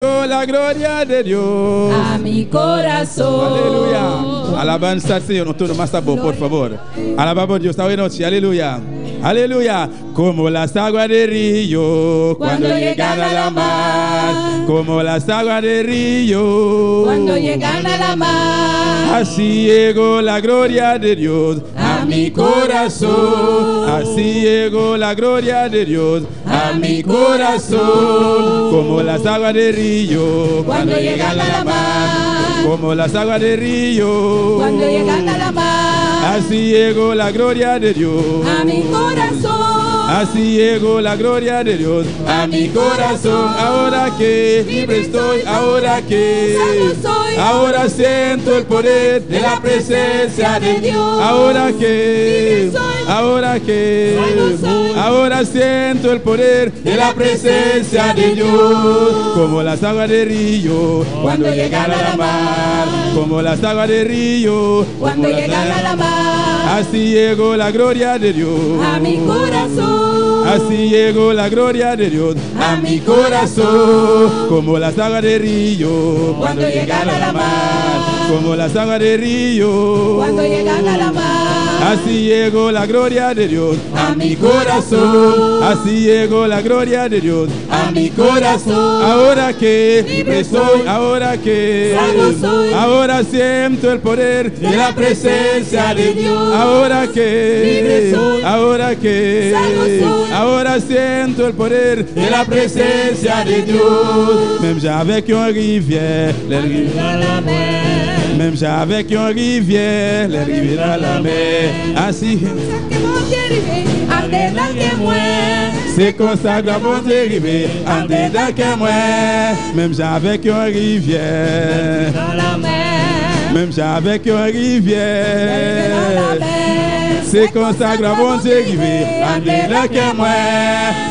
La gloria de Dios a mi corazón. Aleluya. Alabanza al Señor. No todo más sabor, por favor. Alabamos a Dios. Está buena noche. Aleluya. Aleluya. Como las aguas de río cuando llegan a la mar. Como las aguas de río cuando llegan a la mar. Así llegó la gloria de Dios a mi corazón. Así llegó la gloria de Dios a mi corazón. Como las aguas de río cuando llegan a la mar. Como las aguas de río cuando llegan a la mar. Así llegó la gloria de Dios a mi corazón. Así llegó la gloria de Dios a mi corazón. Ahora que libre estoy, ahora que ahora siento el poder de la presencia de Dios. Ahora que ahora siento el poder de la presencia de Dios. Como las aguas de río cuando llegan a la mar. Como las aguas de río cuando llegan a la mar. Así llegó la gloria de Dios a mi corazón. Así llegó la gloria de Dios a mi corazón. Como las aguas de río cuando llegan a la mar. Como las aguas de río cuando llegan a la mar. Así llegó la gloria de Dios a mi corazón. Así llegó la gloria de Dios a mi corazón. Ahora que libre soy, ahora que ahora siento el poder de la presencia de Dios. Ahora que ahora que ahora siento el poder de la presencia de Dios. Même avec une rivière, les rivières à la mer. Même avec une rivière, les rivières à la mer. Ainsi, c'est comme ça que mon Dieu arrivé, en dedans que moi. Même avec une rivière, même avec une rivière. C'est comme ça que mon Dieu arrivé, en dedans que moi.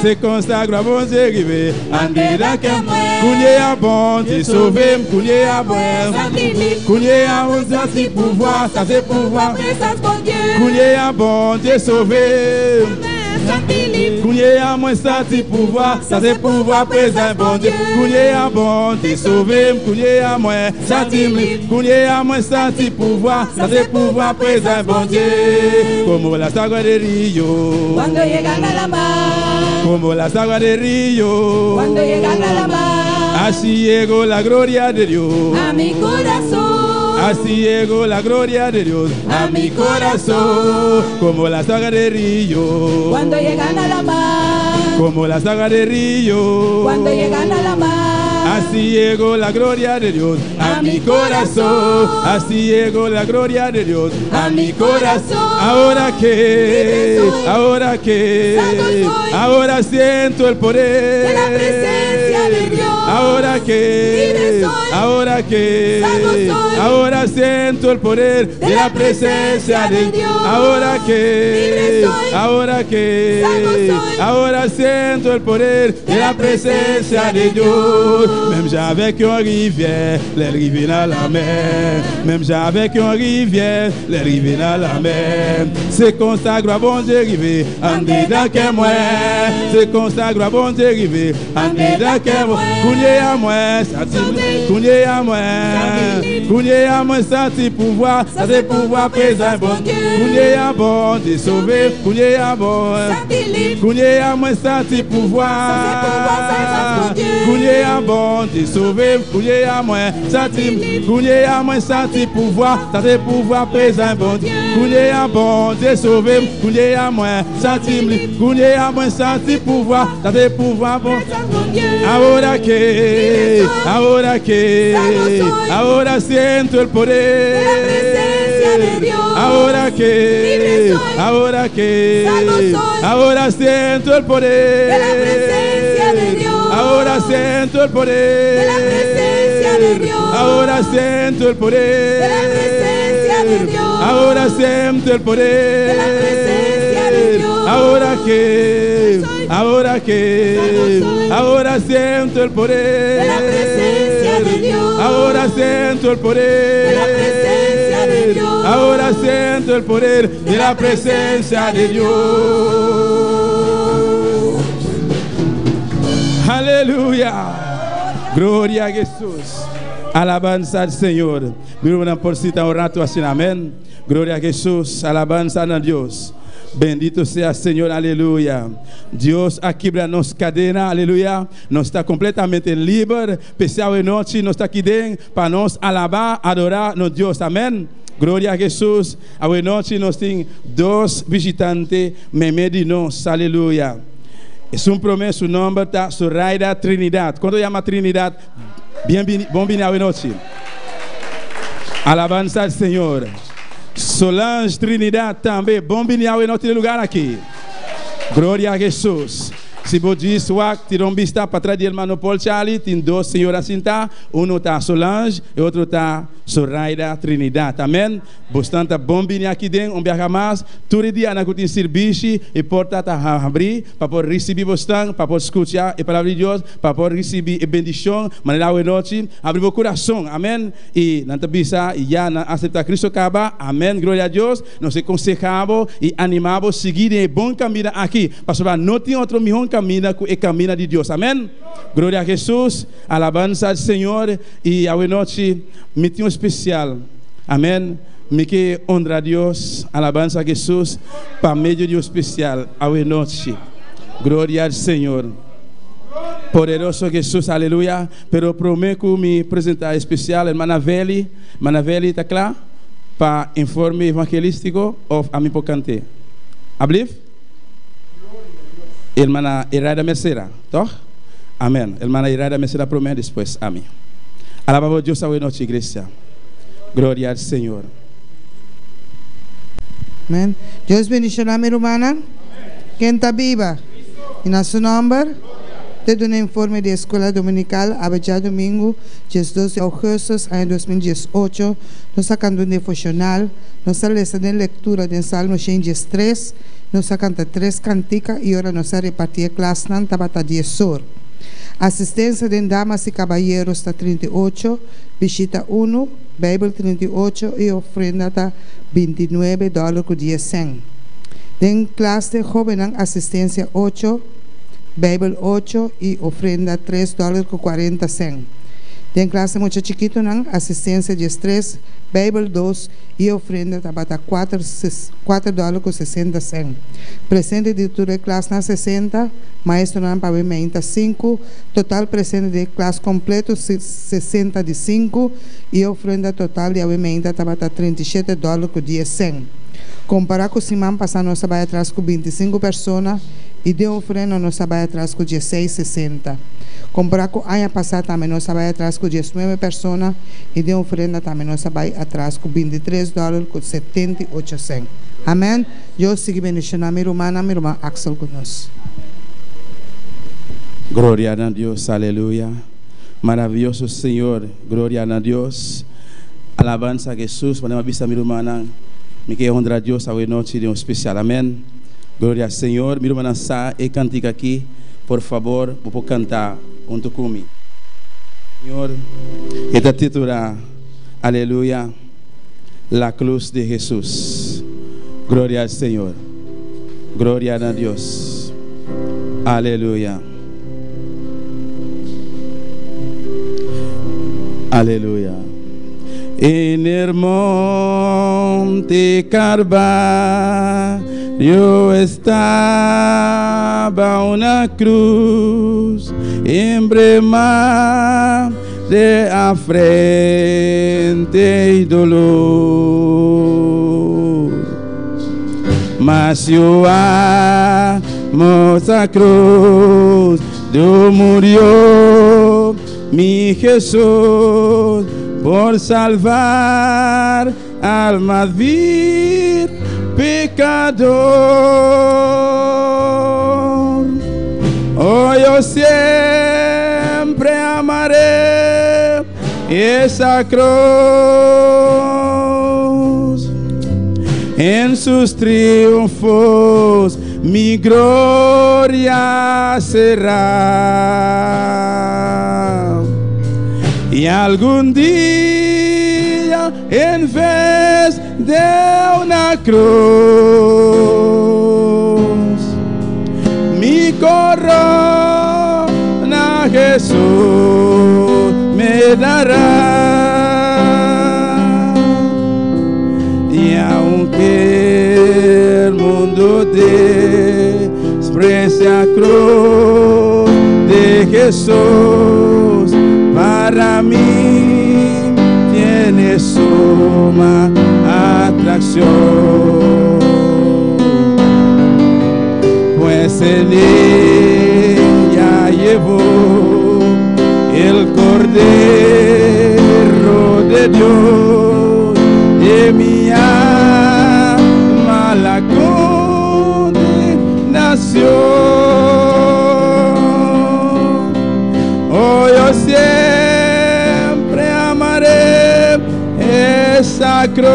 C'est comme ça que mon Dieu arrivé, en dedans que moi. Kounye a bon, Dieu sauvé, kounye a bon. Kounye a bon, Dieu pouvoir, ça c'est pouvoir. Kounye a bon, Dieu sauvé. Kounye a moins senti pouvoir, ça c'est pouvoir présent bon Dieu. Kounye a bon, Dieu sauvé, kounye a moins senti. Kounye a moins senti pouvoir, ça c'est pouvoir présent bon Dieu. Como las aguas de río cuando llegan a la mar. Como las aguas de río cuando llegan a la mar. Así llegó la gloria de Dios a mi corazón. Así llegó la gloria de Dios a mi corazón. Como las aguas de río cuando llegan a la mar. Como las aguas de río cuando llegan a la mar. Así llegó la gloria de Dios a mi corazón. Así llegó la gloria de Dios a mi corazón. Ahora que ahora siento el poder de la presencia de Dios. Ahora que ahora siento el poder de la presencia de Dios. Ahora que ahora siento el poder de la presencia de Dios. Même avec une rivière, les rivières à la mer. Même avec une rivière, les rivières à la mer. C'est comme ça que bon Dieu arrivé, en dedans que moi. C'est comme ça que bon Dieu arrivé, en dedans que moi. Kounye à moi, kounye à moi. Kounye à moi, senti pouvoir, ça c'est pouvoir présent bon Dieu. Kounye à bon, Dieu sauvé, kounye à bon. Kounye à moi, senti pouvoir. Kounye à bon, Dieu sauvé, kounye à moi, senti. Kounye à moi, senti pouvoir, ça c'est pouvoir présent bon Dieu. Kounye à bon, Dieu sauvé, kounye à moi, senti. Kounye à moi, senti pouvoir, ça c'est pouvoir bon Dieu. Ahora que ahora siento el poder de la presencia de Dios. Ahora que ahora siento el poder de la presencia de Dios. Ahora siento el poder de la presencia de Dios. Ahora siento el poder de la presencia de Dios. Ahora siento el poder de la presencia de Dios. ahora siento el poder de la presencia de Dios. Ahora siento el poder de la presencia de Dios. Ahora siento el poder de la presencia de Dios. Aleluya. Gloria a Jesús. Alabanza al Señor. Mira por cita un rato así, amén. Gloria a Jesús. Alabanza a Dios. Bendito sea Señor, aleluya. Dios ha quebrado nos cadena, aleluya. Nos está completamente libre. Pesado de noche, nos está aquí dentro para nos alabar, adorar a Dios, amén. Gloria a Jesús. A buena noche nos tienen dos visitantes, memedinos, aleluya. Es un promesa, su nombre está Zoraida Trinidad. ¿Cuándo llama Trinidad? Bienvenido a buena noche. Alabanza al Señor. Solange Trinidad também. Bom vinho em outro lugar aqui. Glória a Jesus. Se você diz, tirou vista para trás do irmão Paul Charlie, tem duas senhoras sentadas. Um está Solange e outro está Zoraida Trinidad. Amém? Bastante bom vinho aqui dentro. Viaja mais. Todo dia na tem serviço e porta está abrir para poder receber bastante, para poder escutar a palavra de Deus, para poder receber a bendição. Maneira de noite, abrir o coração. Amém? E na tabisa já aceitar Cristo acaba. Amém? Glória a Deus. Nós aconselhamos e animamos a seguir o bom caminho aqui. Para não tem outro melhor caminho que o caminho de Deus. Amém? Glória a Jesus. Alabança ao Senhor. E a noite, missão especial. Amém? Me que honra a Deus, alabanza a Jesus, para meio de especial, a noite. Glória ao Senhor. Poderoso Jesus, aleluia. Pero prometo me apresentar especial, irmã Veli. Irmã Veli, está claro? Para informe evangelístico ou a mim por cantar. Abliv? Irmã Iraida Mercera, toh? Amém. Irmã Iraida Mercera promete depois. Amém. Alabamos a Deus a noite, igreja. Glória ao Senhor. Amén. Dios bendicioná a mi hermana. ¿Quién está viva? ¿Y en su nombre? Te doy un informe de escuela dominical. Abajá domingo, 12 de agosto, año 2018. Nos sacando un devocional. Nos sale de lectura del Salmo 103. Nos sacando 3 canticas y ahora nos repartir clase. Tabata 10 horas. Asistencia de damas y caballeros está 38, visita 1, Bible 38 y ofrenda está $29.10. En clase de joven asistencia 8, Bible 8 y ofrenda $3.40. En clase mucho chiquito asistencia 13, Bible 2 y ofrenda está $4.60. Presente de toda la clase 60, maestro para 5, total presente de clase completo 65 y ofrenda total de aumenta está $37.10. Comparar com o Simão, passar nossa baia atrás com 25 pessoas e de ofrenda nossa baia atrás com 16,60. Comparar com o ano passado também nossa baia atrás com 19 pessoas e de ofrenda também nossa baia atrás com $23.78. Amém? Eu sigo bendicionando a minha irmã Axel conosco. Glória a Deus, aleluia. Maravilhoso Senhor, glória a Deus. Alabanza a Jesus, para vista minha irmã. Me que honra a Deus a noite de especial. Amém. Glória ao Senhor. Minha irmã Sá e cantica aqui. Por favor, vou cantar junto comigo. Senhor, esta titula, aleluia, la cruz de Jesus. Glória ao Senhor. Glória a Deus. Aleluia. Aleluia. En el monte Calvario estaba una cruz emblema de afrenta y dolor. Mas yo amo esa cruz, Dios murió, mi Jesús, por salvar almas vil pecador. Oh, yo siempre amaré esa cruz. En sus triunfos mi gloria será. Y algún día, en vez de una cruz, mi corona Jesús me dará. Y aunque el mundo desprecia cruz de Jesús, para mí tiene suma atracción, pues en ella llevó el Cordero de Dios, de mi alma la condenación. Oh, yo siempre amaré esa cruz,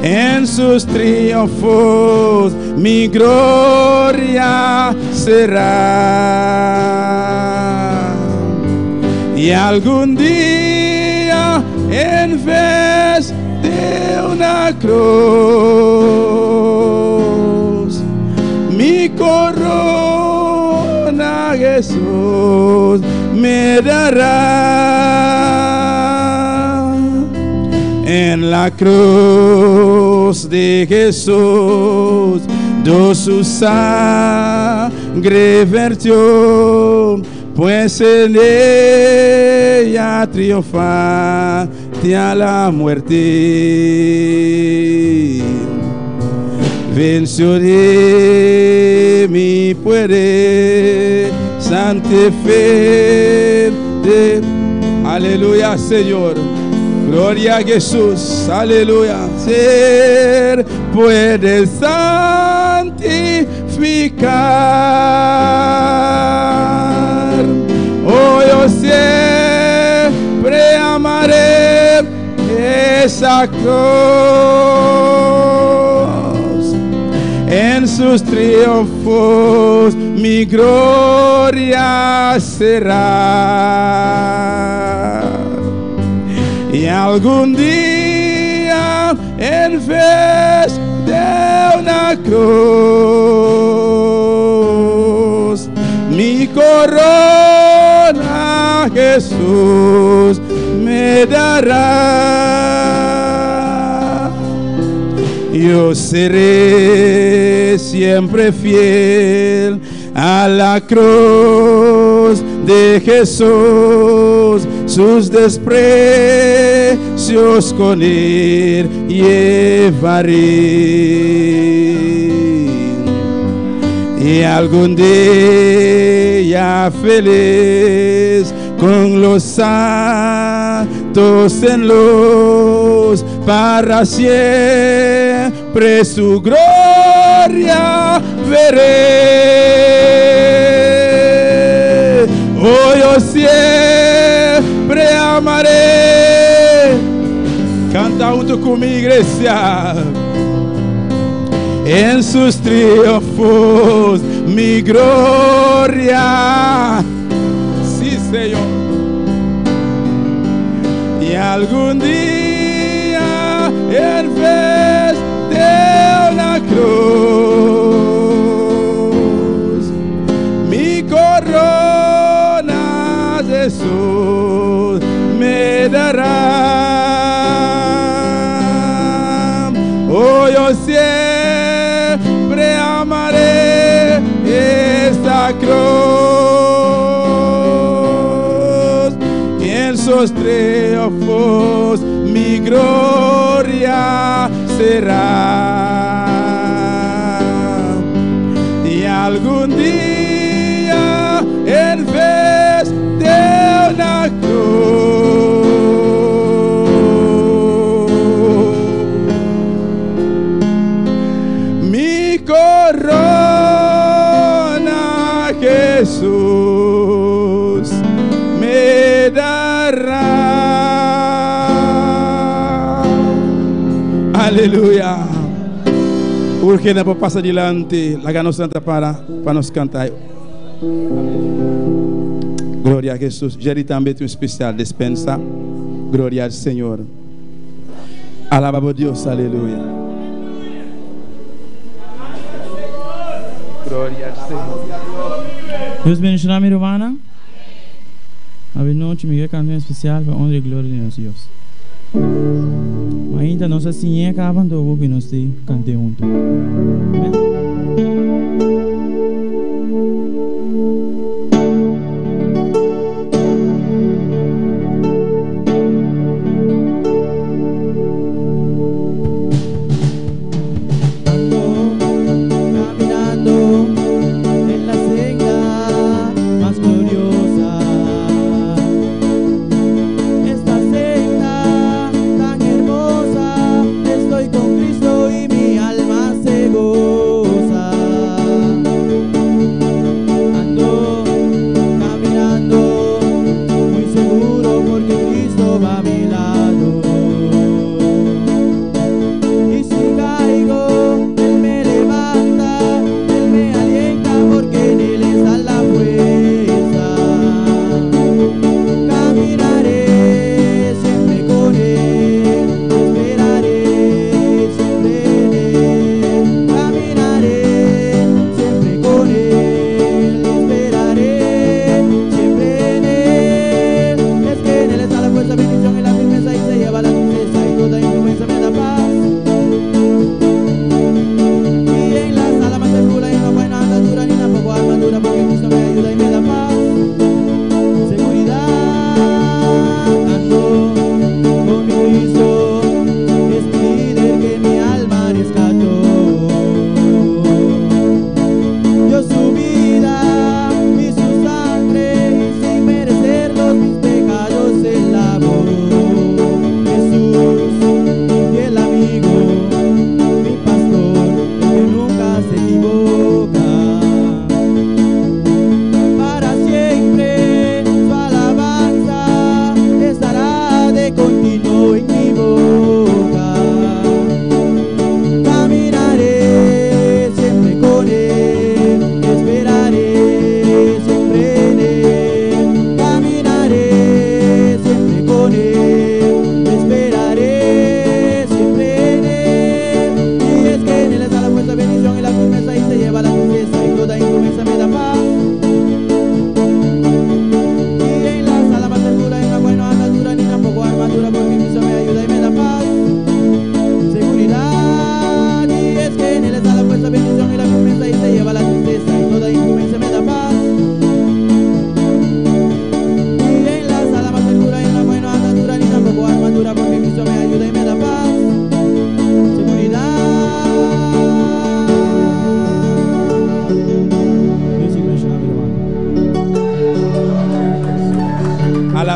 en sus triunfos mi gloria será. Y algún día, en vez de una cruz, mi corona Jesús me dará. En la cruz de Jesús, su sangre vertió, pues en ella triunfaste a la muerte. Venció de mí puede santificar. Aleluya, Señor. Gloria a Jesús. Aleluya. Ser puede santificar. Oh, yo siempre amaré esa cruz. En sus triunfos mi gloria será. Y algún día, en vez de una cruz, mi corona Jesús me dará. Yo seré siempre fiel a la cruz de Jesús, sus desprecios con él llevaré. Y algún día feliz con los santos en luz, para siempre su gloria veré. Oh, yo siempre amaré. Canta junto con mi iglesia. En sus triunfos mi gloria. Sí, Señor. Y algún día, en vez de una cruz, mi corona Jesús me dará. Oh, yo siempre amaré esta cruz, y en sus triunfos mi gloria será. Y algún día, en vez de una cruz, mi corona Jesús me dará. Aleluya. Porque não pode passar adiante, la gana santa para nos cantar. Glória a Jesus. Jerry também tem especial dispensa. Glória ao Senhor. Alaba a Deus. Aleluia. Glória ao Senhor. Deus bendiga a minha irmã. Ave noite, Miguel canto em especial para honra e glória de nosso Deus. Mas ainda nossa senha acaba do que nós cantamos junto. Amém.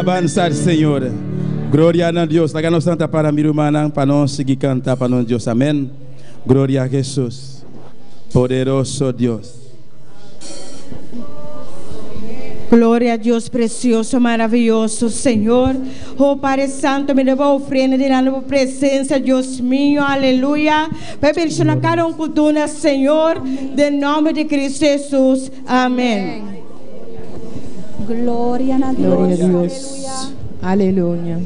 Alabança ao Senhor. Glória a Deus. La gana santa para mi hermana, para nós seguir cantar para nós Deus. Amém. Glória a Jesus. Poderoso Deus. Glória a Deus precioso, maravilhoso, Senhor. Oh Padre Santo, me debo ofrenda de la presencia, Dios mío, aleluya. Pedir na cara um cultura, Senhor, de nome de Cristo Jesus. Amém. Glória a Deus. Glória a Deus. Aleluya.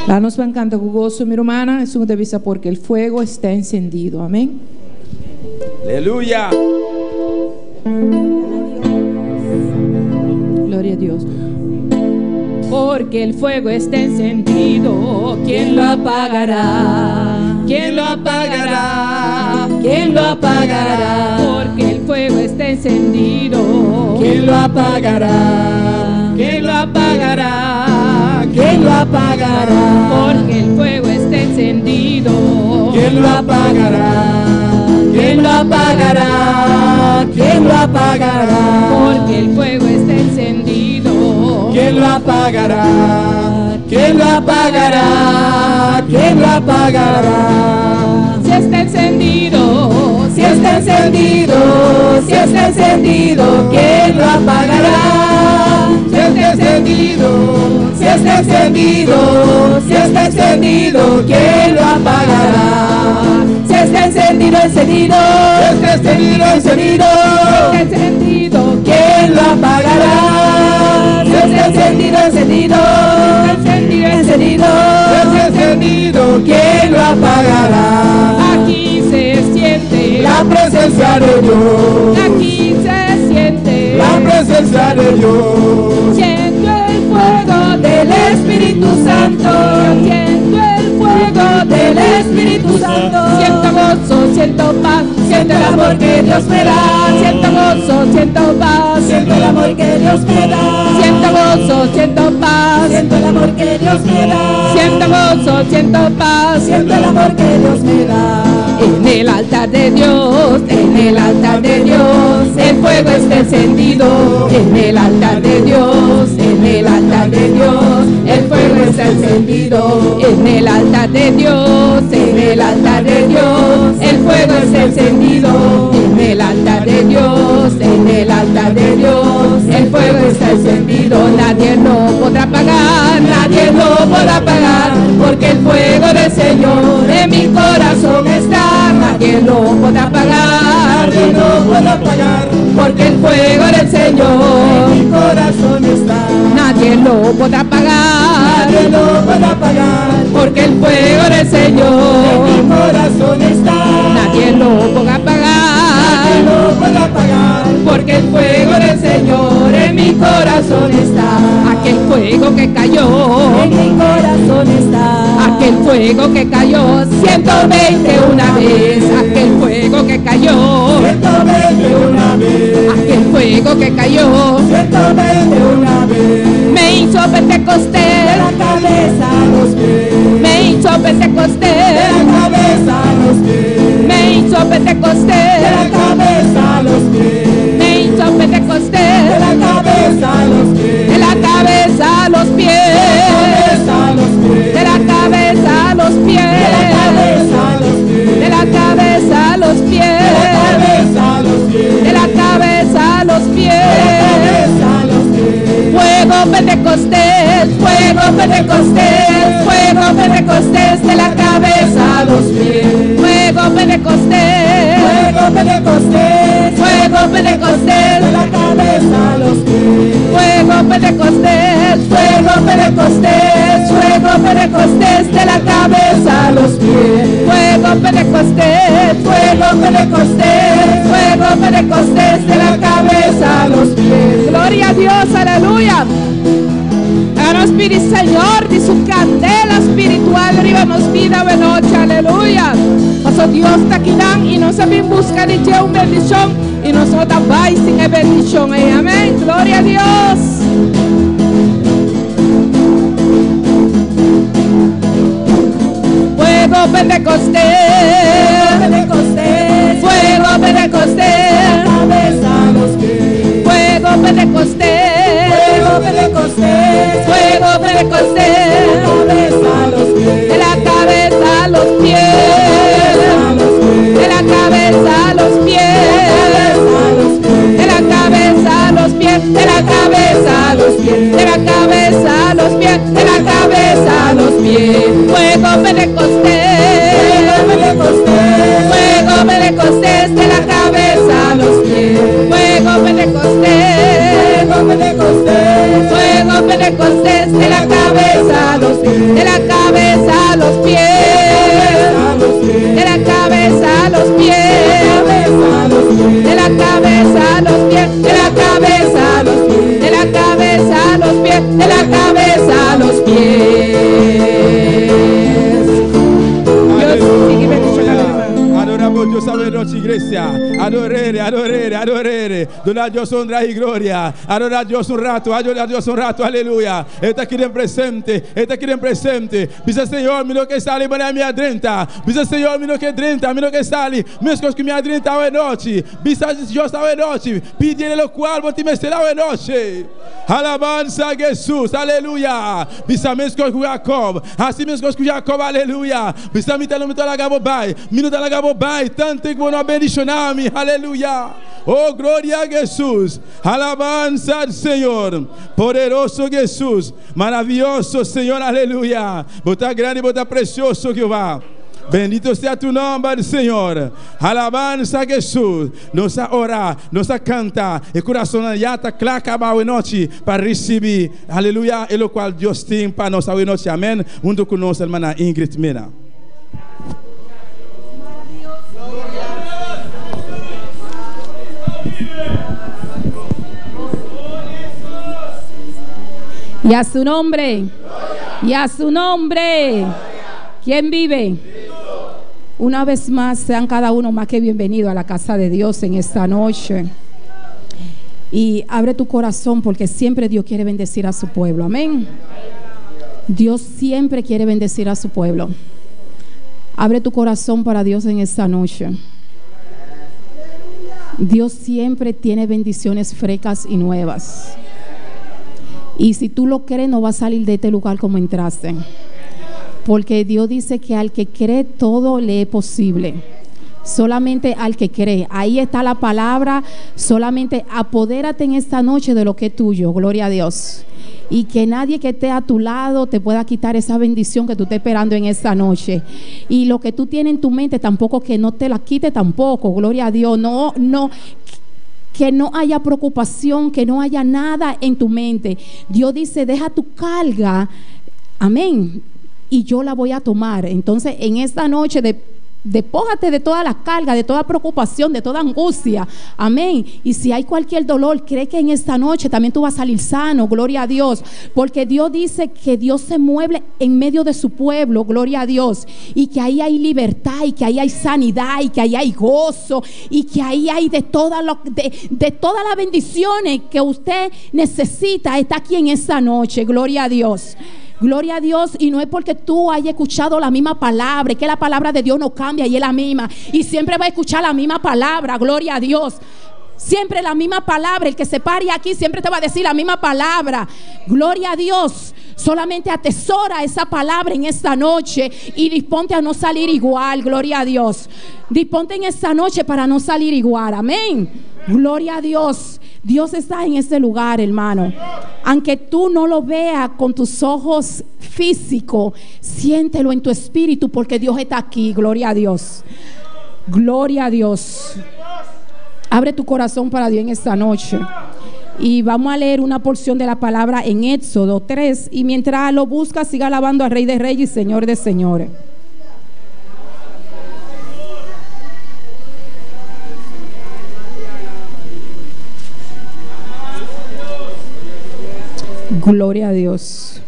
La nos van canta con gozo, mi hermana, es una devisa porque el fuego está encendido. Amén. Aleluya. Gloria a Dios. Porque el fuego está encendido, ¿quién lo apagará? ¿Quién lo apagará? ¿Quién lo apagará? Porque el fuego está encendido, ¿quién lo apagará? ¿Quién lo apagará? ¿Quién lo apagará? Porque el fuego está encendido, ¿quién lo apagará? ¿Quién lo apagará? ¿Quién lo apagará? Porque el fuego está encendido, ¿quién lo apagará? ¿Quién lo apagará? ¿Quién lo apagará? Si está encendido, si está encendido, si está encendido, ¿quién lo apagará? Si está encendido, si está encendido, si está encendido, ¿quién lo apagará? Si está encendido, encendido, si está encendido, encendido, si está encendido, ¿quién lo apagará? Si está encendido, encendido, encendido, encendido, si está encendido, ¿quién lo apagará? Aquí se siente la presencia de Dios. Aquí se siente la presencia de Dios. Siento Espíritu Santo. Siento el fuego del Espíritu Santo. Siento gozo, siento paz, siento el amor que Dios me da. Siento gozo, siento paz, siento el amor que Dios me da. Siento gozo, siento paz, siento el amor que Dios me da. Siento gozo, siento paz, siento el amor que Dios me da. En el altar de Dios, en el altar de Dios, el fuego está encendido. En el altar de Dios, en el altar de Dios, el fuego está encendido. En el altar de Dios, en el altar de Dios, el fuego está encendido. En el altar de Dios, en el altar de Dios, el fuego está encendido. Nadie lo podrá apagar, nadie lo podrá apagar, porque el fuego del Señor en mi corazón está. Nadie lo podrá apagar, nadie lo podrá apagar, porque el fuego del Señor en mi corazón está. Nadie lo podrá apagar, nadie lo podrá apagar, porque el fuego del Señor en mi corazón está. Nadie lo podrá apagar, nadie lo podrá apagar, porque el fuego del Señor en mi corazón está. Aquel fuego que cayó en mi corazón está. Aquel fuego que cayó 120 una vez. Aquel fuego que cayó 120 una vez. Aquel fuego que cayó 120 una vez. Me hizo Pentecostés de la cabeza a los pies. Me hizo Pentecostés de la cabeza a los pies. Me hizo Pentecostés de la cabeza a los pies. Me hizo Pentecostés de la cabeza a los pies. De la cabeza a los pies. De la cabeza a los pies. De la cabeza a los pies. De la cabeza a los pies. Fuego Pentecostés, fuego Pentecostés, fuego Pentecostés, de la cabeza a los pies. Fuego Pentecostés, fuego Pentecostés, fuego Pentecostés, de la cabeza a los pies. Fuego Pentecostés, fuego Pentecostés, fuego Pentecostés, de la cabeza a los pies. Fuego Pentecostés, fuego Pentecostés, fuego Pentecostés, de la cabeza a los pies. Gloria a Dios, aleluya. Ahora Espíritu Señor de su candela espiritual, arribamos vida buena noche, aleluya. Pasó Dios está aquí y nos sabemos buscar de una bendición y nosotros vais sin bendición, amén. Gloria a Dios. Fuego Pentecostés, fuego Pentecostés, cabeza a los pies. Fuego Pentecostés, fuego Pentecostés, fuego Pentecostés, cabeza a los pies. De la cabeza a los pies, de la cabeza a los pies, de la cabeza a los pies, de la cabeza a los pies, de la cabeza a los pies, de la cabeza a los pies. Fuego Pentecostés, fuego Pentecostés, de la cabeza a los pies. Fuego Pentecostés, fuego Pentecostés, fuego Pentecostés, de la cabeza a los pies, de la cabeza a los pies, de la cabeza a los pies, de la cabeza a los pies, de la cabeza a los pies, de la cabeza a los pies, de la cabeza a los pies. Adoramos Dios a noche, iglesia. Adorere, adorere, adorere. Donar a Dios honra y gloria. Adorar a Dios un rato, adorar a Dios un rato, aleluya. Está aqui em presente, está aqui em presente. Bisa Senhor, mino que está ali, para minha drenta. Bisa Senhor, mino que drenta, mino que está ali. Mesmo coisas que minha drenta a noite. Bisa Deus a noite. Pedir ele o qual vou te mestrar a noite. Alabança a Jesus, aleluia. Bisa mesmo coisas que Jacob. Assim mesmo coisas que Jacob, aleluia. Bisa me telo me tela gabo bai. Mino tela gabo bai. Tanto que vou não bendicionar-me, aleluia. Oh, glória a Jesus. Alabança ao Senhor. Poderoso Jesus. Maravilhoso Senhor, aleluia. Bota grande, bota precioso Jeová. Bendito sea tu nombre, Señor. Alabanza a Jesús. Nos a orar, nos a cantar. El corazón ya está clacaba hoy noche para recibir, aleluya, el cual Dios tiene para nos hoy noche. Amén. Junto con nuestra hermana Ingrid Mena. Y a su nombre. Y a su nombre. ¿Quién vive? Una vez más, sean cada uno más que bienvenidos a la casa de Dios en esta noche. Y abre tu corazón, porque siempre Dios quiere bendecir a su pueblo. Amén. Dios siempre quiere bendecir a su pueblo. Abre tu corazón para Dios en esta noche. Dios siempre tiene bendiciones frescas y nuevas. Y si tú lo crees, no vas a salir de este lugar como entraste. Porque Dios dice que al que cree todo le es posible. Solamente al que cree. Ahí está la palabra. Solamente apodérate en esta noche de lo que es tuyo. Gloria a Dios. Y que nadie que esté a tu lado te pueda quitar esa bendición que tú estás esperando en esta noche. Y lo que tú tienes en tu mente tampoco, que no te la quite tampoco. Gloria a Dios. No, que no haya preocupación, que no haya nada en tu mente. Dios dice, deja tu carga. Amén. Y yo la voy a tomar. Entonces, en esta noche despójate de toda la carga, de toda preocupación, de toda angustia. Amén. Y si hay cualquier dolor, cree que en esta noche también tú vas a salir sano. Gloria a Dios. Porque Dios dice que Dios se mueve en medio de su pueblo. Gloria a Dios. Y que ahí hay libertad, y que ahí hay sanidad, y que ahí hay gozo, y que ahí hay de todas las bendiciones que usted necesita. Está aquí en esta noche. Gloria a Dios. Gloria a Dios. Y no es porque tú hayas escuchado la misma palabra, es que la palabra de Dios no cambia y es la misma, y siempre va a escuchar la misma palabra. Gloria a Dios. Siempre la misma palabra. El que se pare aquí siempre te va a decir la misma palabra. Gloria a Dios. Solamente atesora esa palabra en esta noche y disponte a no salir igual. Gloria a Dios. Disponte en esta noche para no salir igual. Amén. Gloria a Dios. Dios está en este lugar, hermano. Aunque tú no lo veas con tus ojos físicos, siéntelo en tu espíritu, porque Dios está aquí. Gloria a Dios. Gloria a Dios. Abre tu corazón para Dios en esta noche. Y vamos a leer una porción de la palabra en Éxodo 3. Y mientras lo busca, siga alabando al Rey de Reyes y Señor de Señores. Gloria a Dios.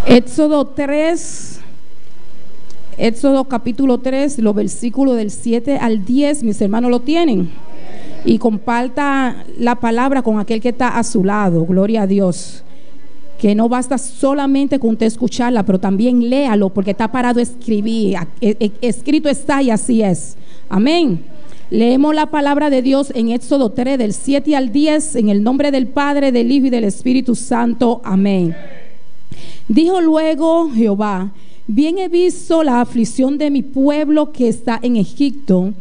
Éxodo 3, Éxodo capítulo 3, los versículos del 7 al 10, mis hermanos lo tienen. Y comparta la palabra con aquel que está a su lado. Gloria a Dios. Que no basta solamente con usted escucharla, pero también léalo, porque está parado a escribir. Escrito está y así es. Amén. Leemos la palabra de Dios en Éxodo 3, del 7 al 10, en el nombre del Padre, del Hijo y del Espíritu Santo. Amén. Dijo luego Jehová: bien he visto la aflicción de mi pueblo que está en Egipto,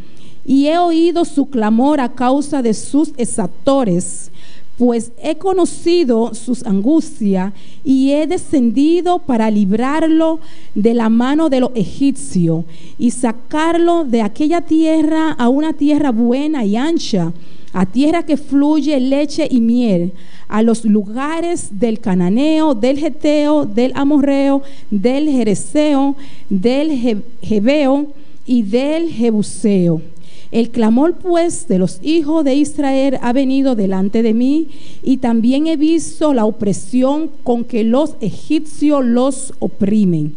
y he oído su clamor a causa de sus exactores. Pues he conocido sus angustias y he descendido para librarlo de la mano de los egipcios y sacarlo de aquella tierra a una tierra buena y ancha, a tierra que fluye leche y miel, a los lugares del cananeo, del geteo, del amorreo, del jereseo, del jebeo y del jebuseo. El clamor pues de los hijos de Israel ha venido delante de mí, y también he visto la opresión con que los egipcios los oprimen.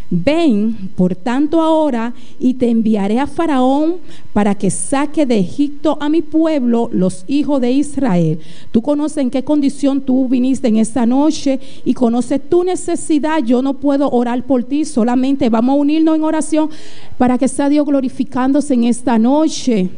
Ven, por tanto, ahora, y te enviaré a Faraón para que saque de Egipto a mi pueblo, los hijos de Israel. Tú conoces en qué condición tú viniste en esta noche y conoces tu necesidad. Yo no puedo orar por ti, solamente vamos a unirnos en oración para que sea Dios glorificándose en esta noche.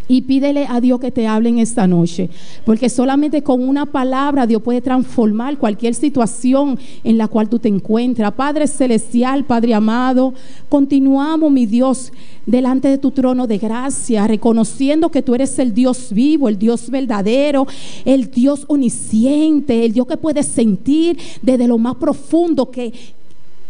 Y pídele a Dios que te hable en esta noche, porque solamente con una palabra Dios puede transformar cualquier situación en la cual tú te encuentras. Padre celestial, Padre amado, continuamos, mi Dios, delante de tu trono de gracia, reconociendo que tú eres el Dios vivo, el Dios verdadero, el Dios omnisciente, el Dios que puede sentir desde lo más profundo, que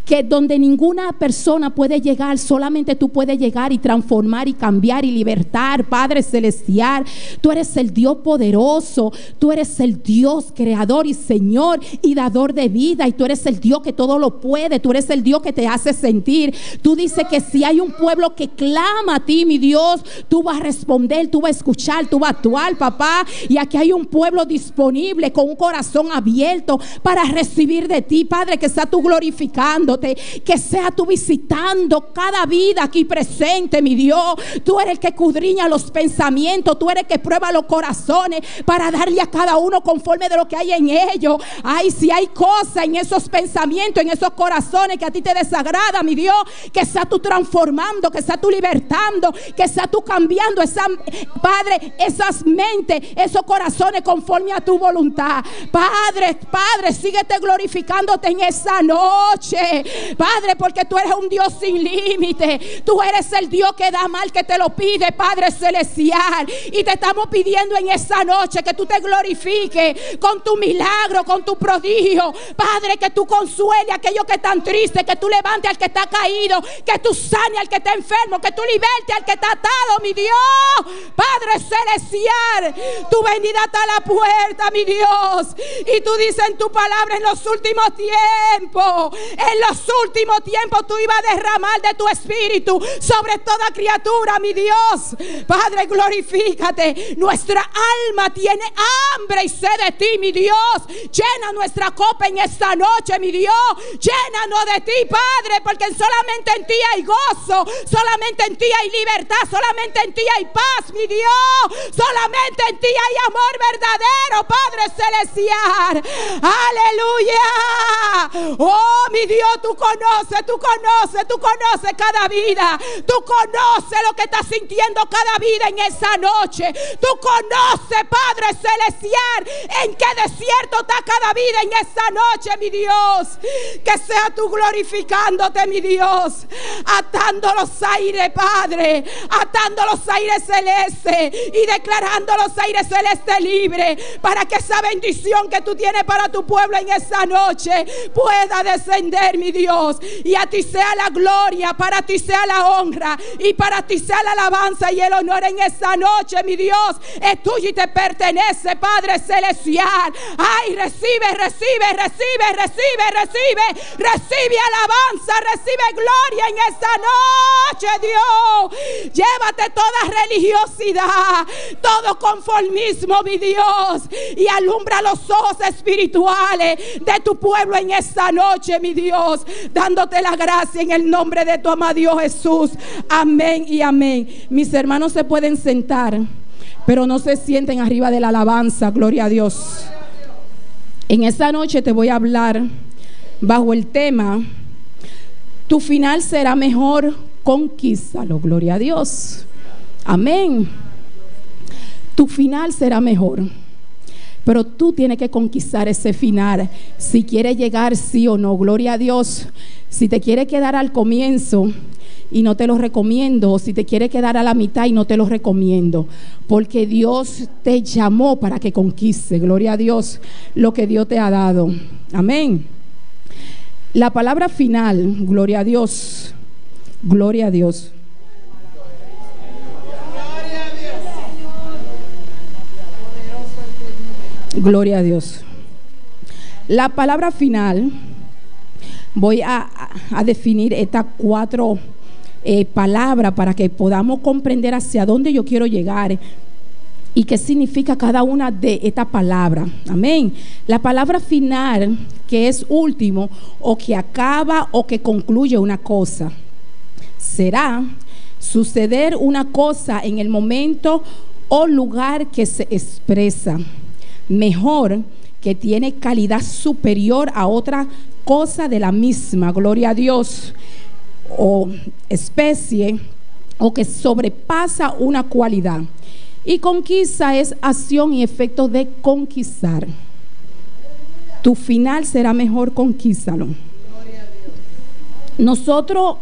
que donde ninguna persona puede llegar, solamente tú puedes llegar y transformar y cambiar y libertar. Padre celestial, tú eres el Dios poderoso, tú eres el Dios creador y Señor y dador de vida, y tú eres el Dios que todo lo puede, tú eres el Dios que te hace sentir. Tú dices que si hay un pueblo que clama a ti, mi Dios, tú vas a responder, tú vas a escuchar, tú vas a actuar, papá. Y aquí hay un pueblo disponible con un corazón abierto para recibir de ti, Padre, que sea tú glorificándote, que sea tú visitando cada vida aquí presente, mi Dios. Tú eres el que escudriña los pensamientos, tú eres el que prueba los corazones para darle a cada uno conforme de lo que hay en ellos. Ay, si hay cosas en esos pensamientos, en esos corazones que a ti te desagrada, mi Dios, que sea tú transformando, que sea tú libertando, que sea tú cambiando Padre, esas mentes, esos corazones conforme a tu voluntad. Padre, síguete glorificándote en esa noche, Padre, porque tú eres un Dios sin límite. Tú eres el Dios que da mal que te lo pide, Padre celestial. Y te estamos pidiendo en esa noche que tú te glorifiques con tu milagro, con tu prodigio, Padre, que tú consuele a aquellos que están tristes, que tú levantes al que está caído, que tú sane al que está enfermo, que tú libertes al que está atado, mi Dios. Padre celestial, tu venida está a la puerta, mi Dios. Y tú dices en tu palabra, en los últimos tiempos, tú ibas a derramar de tu espíritu sobre toda criatura, mi Dios. Padre, glorifícate. Nuestra alma tiene hambre y sed de ti, mi Dios. Llena nuestra copa en esta noche, mi Dios. Llénanos de ti, Padre, porque solamente en ti hay gozo, solamente en ti hay libertad, solamente en ti hay paz, mi Dios. Solamente en ti hay amor verdadero, Padre celestial. Aleluya. Oh, mi Dios, tú conoces cada vida. Tú conoces lo que está sintiendo cada vida en esa noche. Tú conoces, Padre celestial, en qué desierto está cada vida en esa noche, mi Dios. Que sea tú glorificándote, mi Dios, atando los aires, Padre, atando los aires celestes y declarando los aires celestes libres, para que esa bendición que tú tienes para tu pueblo en esa noche pueda descender, mi Dios. Y a ti sea la gloria, para ti sea la honra y para ti sea la alabanza y el honor en esa noche, mi Dios. Es tuyo y te pertenece, Padre celestial. Ay, recibe alabanza, recibe gloria en esta noche, Dios. Llévate toda religiosidad, todo conformismo, mi Dios, y alumbra los ojos espirituales de tu pueblo en esta noche, mi Dios, dándote la gracia en el nombre de tu amado Dios Jesús. Amén y amén. Mis hermanos se pueden sentar, pero no se sienten arriba de la alabanza. Gloria a Dios. En esta noche te voy a hablar bajo el tema: tu final será mejor, conquístalo. Gloria a Dios. Amén. Tu final será mejor, pero tú tienes que conquistar ese final, si quieres llegar sí o no. Gloria a Dios. Si te quieres quedar al comienzo, y no te lo recomiendo, o si te quieres quedar a la mitad, y no te lo recomiendo, porque Dios te llamó para que conquiste, gloria a Dios, lo que Dios te ha dado. Amén. La palabra final, gloria a Dios, gloria a Dios. Gloria a Dios. La palabra final, voy a definir estas 4 palabras para que podamos comprender hacia dónde yo quiero llegar y qué significa cada una de estas palabras. Amén. La palabra final, que es último, o que acaba o que concluye una cosa, será suceder una cosa en el momento o lugar que se expresa mejor, que tiene calidad superior a otra cosa de la misma, gloria a Dios, o especie, o que sobrepasa una cualidad. Y conquista es acción y efecto de conquistar. Tu final será mejor, conquístalo. Nosotros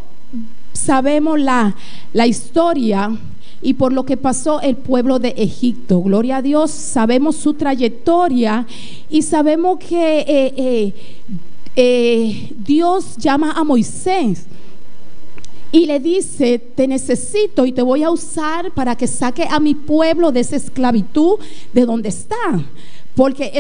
sabemos la historia y por lo que pasó el pueblo de Egipto, gloria a Dios. Sabemos su trayectoria y sabemos que Dios llama a Moisés y le dice: te necesito y te voy a usar para que saque a mi pueblo de esa esclavitud de donde está, porque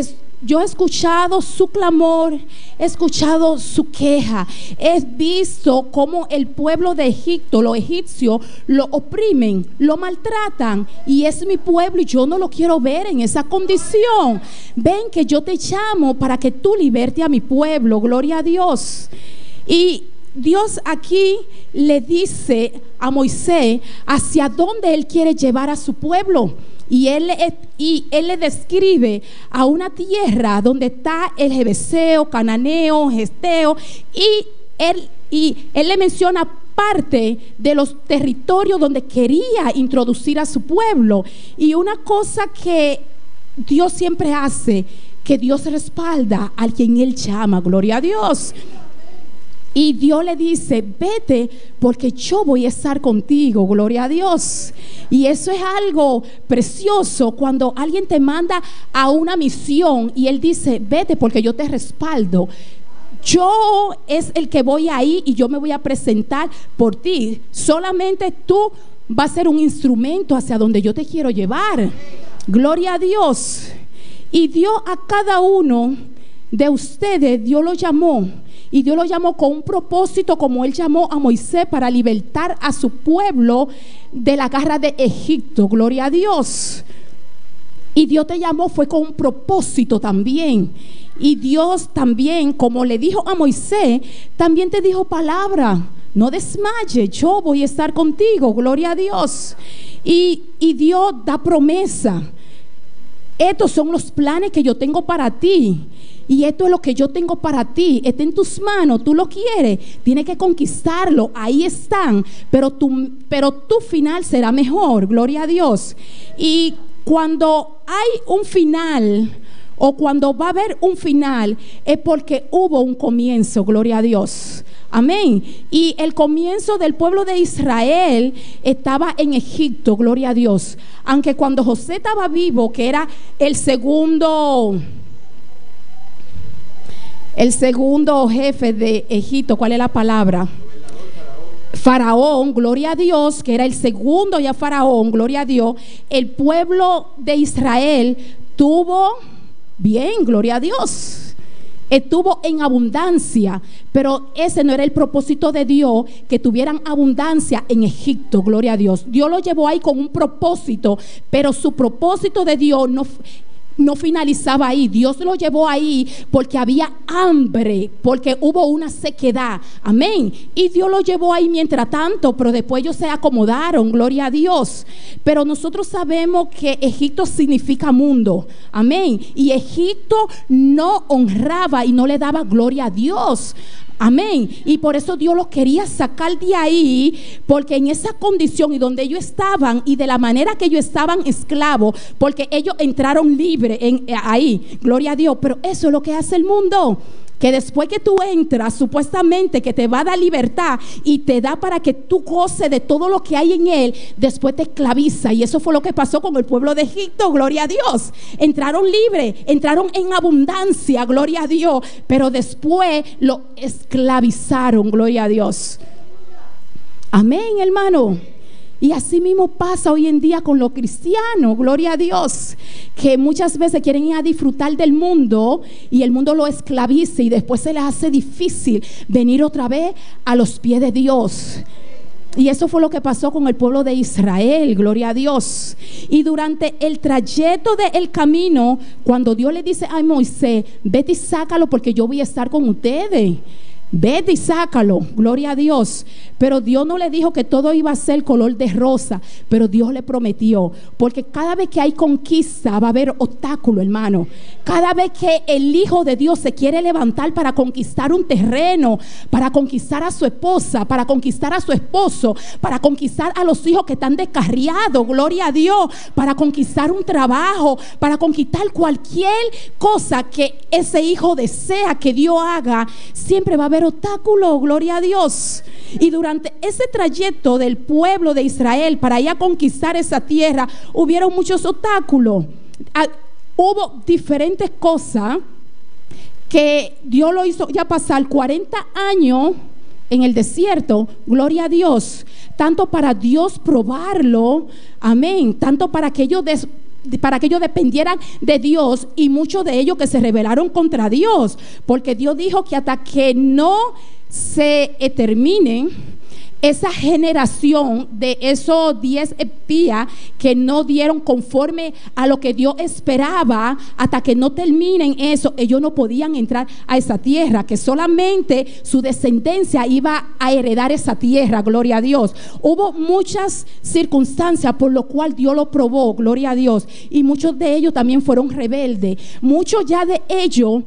yo he escuchado su clamor, he escuchado su queja, he visto cómo el pueblo de Egipto, los egipcios, lo oprimen, lo maltratan, y es mi pueblo y yo no lo quiero ver en esa condición. Ven que yo te llamo para que tú libertes a mi pueblo, gloria a Dios. Y Dios aquí le dice a Moisés hacia dónde Él quiere llevar a su pueblo. Y él le describe a una tierra donde está el Jebuseo, Cananeo, Gesteo, y él le menciona parte de los territorios donde quería introducir a su pueblo. Y una cosa que Dios siempre hace, que Dios respalda al quien Él llama, gloria a Dios. Y Dios le dice: vete porque yo voy a estar contigo, gloria a Dios. Y eso es algo precioso cuando alguien te manda a una misión y Él dice: vete porque yo te respaldo. Yo es el que voy ahí y yo me voy a presentar por ti. Solamente tú vas a ser un instrumento hacia donde yo te quiero llevar. Gloria a Dios. Y Dios a cada uno de ustedes, Dios lo llamó. Y Dios lo llamó con un propósito, como Él llamó a Moisés para libertar a su pueblo de la garra de Egipto. Gloria a Dios. Y Dios te llamó fue con un propósito también. Y Dios también, como le dijo a Moisés, también te dijo palabra: no desmayes, yo voy a estar contigo. Gloria a Dios. Y Dios da promesa: estos son los planes que yo tengo para ti. Y esto es lo que yo tengo para ti. Está en tus manos, tú lo quieres, tienes que conquistarlo. Ahí están, pero tu final será mejor. Gloria a Dios. Y cuando hay un final, o cuando va a haber un final, es porque hubo un comienzo. Gloria a Dios. Amén. Y el comienzo del pueblo de Israel estaba en Egipto. Gloria a Dios. Aunque cuando José estaba vivo, que era el segundo jefe de Egipto, ¿cuál es la palabra? Faraón, gloria a Dios, que era el segundo ya Faraón, gloria a Dios. El pueblo de Israel tuvo bien, gloria a Dios, estuvo en abundancia, pero ese no era el propósito de Dios, que tuvieran abundancia en Egipto, gloria a Dios. Dios lo llevó ahí con un propósito, pero su propósito de Dios no finalizaba ahí. Dios lo llevó ahí porque había hambre, porque hubo una sequedad. Amén. Y Dios lo llevó ahí mientras tanto, pero después ellos se acomodaron, gloria a Dios. Pero nosotros sabemos que Egipto significa mundo. Amén. Y Egipto no honraba y no le daba gloria a Dios. Amén. Y por eso Dios los quería sacar de ahí, porque en esa condición y donde ellos estaban y de la manera que ellos estaban esclavos, porque ellos entraron libres ahí, gloria a Dios. Pero eso es lo que hace el mundo, que después que tú entras, supuestamente que te va a dar libertad y te da para que tú goces de todo lo que hay en él, después te esclaviza. Y eso fue lo que pasó con el pueblo de Egipto, gloria a Dios. Entraron libres, entraron en abundancia, gloria a Dios, pero después lo esclavizaron, gloria a Dios. Amén, hermano. Y así mismo pasa hoy en día con los cristianos, gloria a Dios, que muchas veces quieren ir a disfrutar del mundo y el mundo lo esclaviza y después se les hace difícil venir otra vez a los pies de Dios. Y eso fue lo que pasó con el pueblo de Israel, gloria a Dios. Y durante el trayecto del camino, cuando Dios le dice a Moisés: vete y sácalo porque yo voy a estar con ustedes. Vete y sácalo, gloria a Dios. Pero Dios no le dijo que todo iba a ser color de rosa, pero Dios le prometió, porque cada vez que hay conquista va a haber obstáculo, hermano. Cada vez que el Hijo de Dios se quiere levantar para conquistar un terreno, para conquistar a su esposa, para conquistar a su esposo, para conquistar a los hijos que están descarriados, gloria a Dios, para conquistar un trabajo, para conquistar cualquier cosa que ese hijo desea que Dios haga, siempre va a haber obstáculo, gloria a Dios. Y durante ese trayecto del pueblo de Israel para ir a conquistar esa tierra, hubieron muchos obstáculos. Hubo diferentes cosas que Dios lo hizo ya pasar 40 años en el desierto, gloria a Dios, tanto para Dios probarlo, amén, tanto para que ellos dependieran de Dios, y muchos de ellos que se rebelaron contra Dios, porque Dios dijo que hasta que no se terminen esa generación de esos 10 espías que no dieron conforme a lo que Dios esperaba, hasta que no terminen eso, ellos no podían entrar a esa tierra, que solamente su descendencia iba a heredar esa tierra, gloria a Dios. Hubo muchas circunstancias por lo cual Dios lo probó, gloria a Dios, y muchos de ellos también fueron rebeldes. Muchos ya de ellos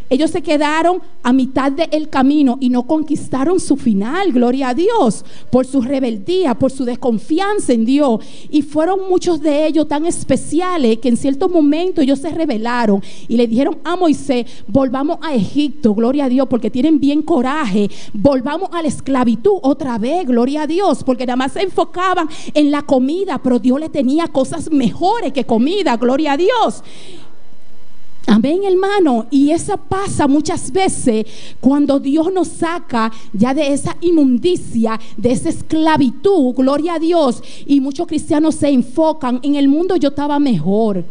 ellos se quedaron a mitad del camino y no conquistaron su final, gloria a Dios, por su rebeldía, por su desconfianza en Dios. Y fueron muchos de ellos tan especiales que en ciertos momentos ellos se rebelaron y le dijeron a Moisés: volvamos a Egipto, gloria a Dios, porque tienen bien coraje, volvamos a la esclavitud otra vez, gloria a Dios, porque nada más se enfocaban en la comida, pero Dios le tenía cosas mejores que comida, gloria a Dios. Amén, hermano. Y eso pasa muchas veces cuando Dios nos saca ya de esa inmundicia, de esa esclavitud, gloria a Dios. Y muchos cristianos se enfocan en el mundo, yo estaba mejor.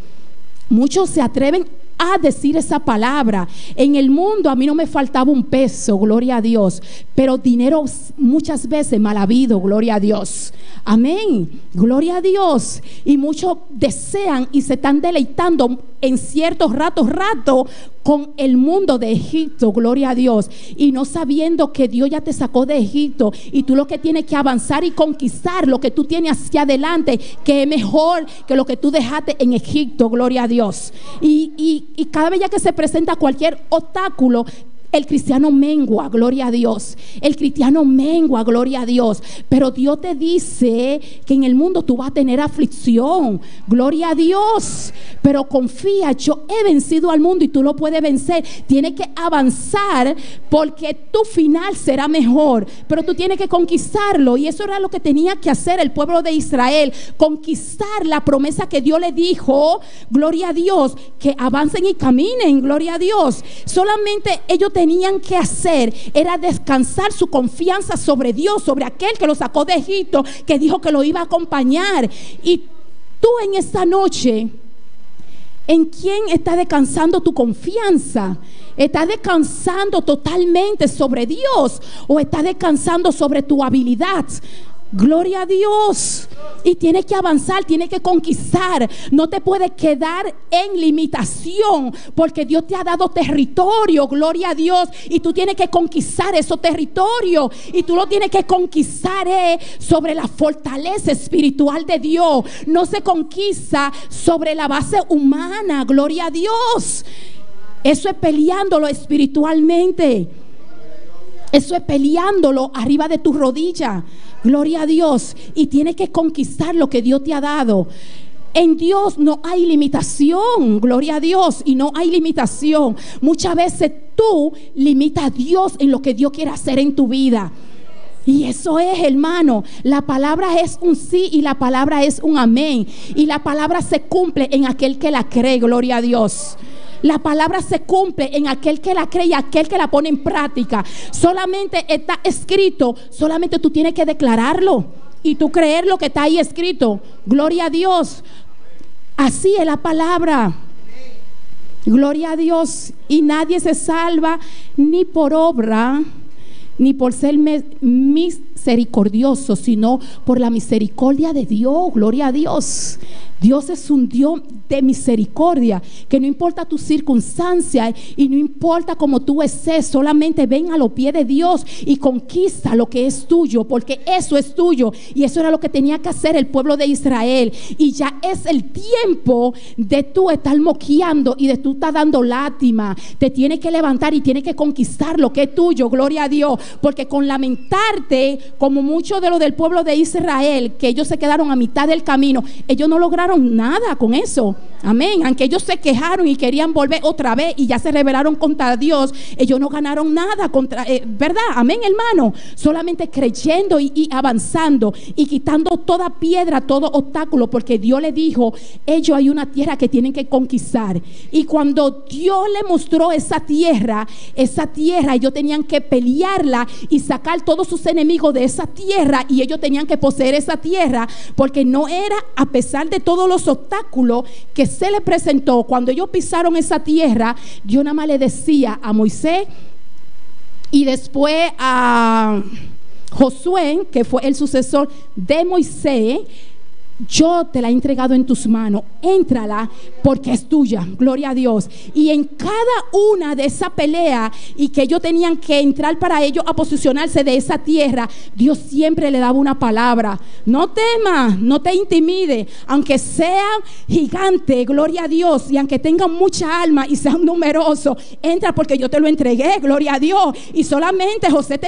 Muchos se atreven a decir esa palabra: en el mundo a mí no me faltaba un peso, gloria a Dios, pero dinero muchas veces mal habido, gloria a Dios. Amén, gloria a Dios. Y muchos desean y se están deleitando en ciertos rato con el mundo de Egipto, gloria a Dios, y no sabiendo que Dios ya te sacó de Egipto y tú lo que tienes que avanzar y conquistar lo que tú tienes hacia adelante, que es mejor que lo que tú dejaste en Egipto, gloria a Dios. Y cada vez ya que se presenta cualquier obstáculo, el cristiano mengua, gloria a Dios. El cristiano mengua, gloria a Dios. Pero Dios te dice que en el mundo tú vas a tener aflicción, gloria a Dios. Pero confía, yo he vencido al mundo y tú lo puedes vencer. Tienes que avanzar porque tu final será mejor, pero tú tienes que conquistarlo. Y eso era lo que tenía que hacer el pueblo de Israel: conquistar la promesa que Dios le dijo, gloria a Dios, que avancen y caminen, gloria a Dios. Solamente ellos tenían que hacer era descansar su confianza sobre Dios, sobre aquel que lo sacó de Egipto, que dijo que lo iba a acompañar. Y tú en esta noche, ¿en quién está descansando tu confianza? ¿Estás descansando totalmente sobre Dios o estás descansando sobre tu habilidad? Gloria a Dios. Y tienes que avanzar, tienes que conquistar. No te puedes quedar en limitación, porque Dios te ha dado territorio, gloria a Dios, y tú tienes que conquistar esos territorios. Y tú lo tienes que conquistar sobre la fortaleza espiritual de Dios. No se conquista sobre la base humana, gloria a Dios. Eso es peleándolo espiritualmente. Eso es peleándolo arriba de tu rodilla, gloria a Dios. Y tienes que conquistar lo que Dios te ha dado. En Dios no hay limitación, gloria a Dios, y no hay limitación. Muchas veces tú limitas a Dios en lo que Dios quiere hacer en tu vida. Y eso es, hermano, la palabra es un sí y la palabra es un amén. Y la palabra se cumple en aquel que la cree, gloria a Dios. La palabra se cumple en aquel que la cree y aquel que la pone en práctica. Solamente está escrito, solamente tú tienes que declararlo y tú creer lo que está ahí escrito. Gloria a Dios. Así es la palabra. Gloria a Dios. Y nadie se salva ni por obra, ni por ser misericordioso, sino por la misericordia de Dios. Gloria a Dios. Dios es un Dios de misericordia, que no importa tu circunstancia y no importa cómo tú estés, solamente ven a los pies de Dios y conquista lo que es tuyo, porque eso es tuyo. Y eso era lo que tenía que hacer el pueblo de Israel. Y ya es el tiempo de tú estar moqueando y de tú estar dando lástima. Te tienes que levantar y tienes que conquistar lo que es tuyo, gloria a Dios. Porque con lamentarte, como muchos de los del pueblo de Israel, que ellos se quedaron a mitad del camino, ellos no lograron ganaron nada con eso. Amén. Aunque ellos se quejaron y querían volver otra vez y ya se rebelaron contra Dios, ellos no ganaron nada contra, ¿verdad? Amén, hermano. Solamente creyendo y avanzando y quitando toda piedra, todo obstáculo, porque Dios le dijo, ellos hay una tierra que tienen que conquistar. Y cuando Dios le mostró esa tierra, ellos tenían que pelearla y sacar todos sus enemigos de esa tierra, y ellos tenían que poseer esa tierra, porque no era, a pesar de todos los obstáculos que se le presentó, cuando ellos pisaron esa tierra, Dios nada más le decía a Moisés y después a Josué, que fue el sucesor de Moisés: yo te la he entregado en tus manos, éntrala porque es tuya, gloria a Dios. Y en cada una de esa pelea y que ellos tenían que entrar para ellos a posicionarse de esa tierra, Dios siempre le daba una palabra: no temas, no te intimide, aunque sean gigantes, gloria a Dios, y aunque tengan mucha alma y sean numerosos, entra porque yo te lo entregué, gloria a Dios. Y solamente Josué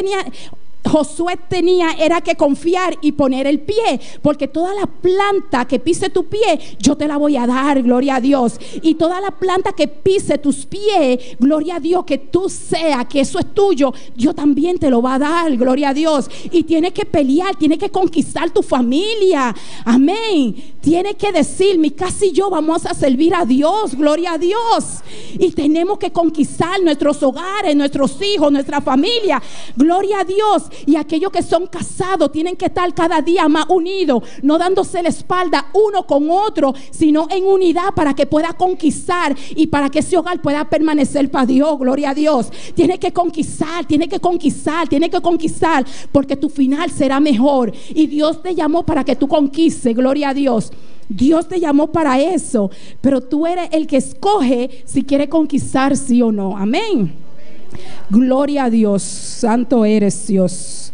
tenía era que confiar y poner el pie, porque toda la planta que pise tu pie, yo te la voy a dar, gloria a Dios. Y toda la planta que pise tus pies, gloria a Dios, que tú seas, que eso es tuyo, Dios también te lo va a dar, gloria a Dios. Y tienes que pelear, tienes que conquistar tu familia, amén. Tienes que decir, mi casa y yo vamos a servir a Dios, gloria a Dios. Y tenemos que conquistar nuestros hogares, nuestros hijos, nuestra familia, gloria a Dios. Y aquellos que son casados tienen que estar cada día más unidos, no dándose la espalda uno con otro, sino en unidad, para que pueda conquistar y para que ese hogar pueda permanecer para Dios, gloria a Dios. Tienes que conquistar, tienes que conquistar, tienes que conquistar, porque tu final será mejor. Y Dios te llamó para que tú conquistes, gloria a Dios. Dios te llamó para eso, pero tú eres el que escoge si quiere conquistar, sí o no. Amén. Gloria a Dios, santo eres Dios.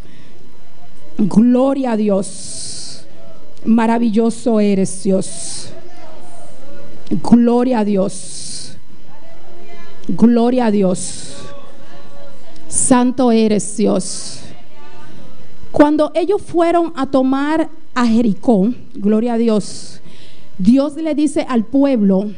Gloria a Dios, maravilloso eres Dios. Gloria a Dios, gloria a Dios, santo eres Dios. Cuando ellos fueron a tomar a Jericó, gloria a Dios, Dios le dice al pueblo: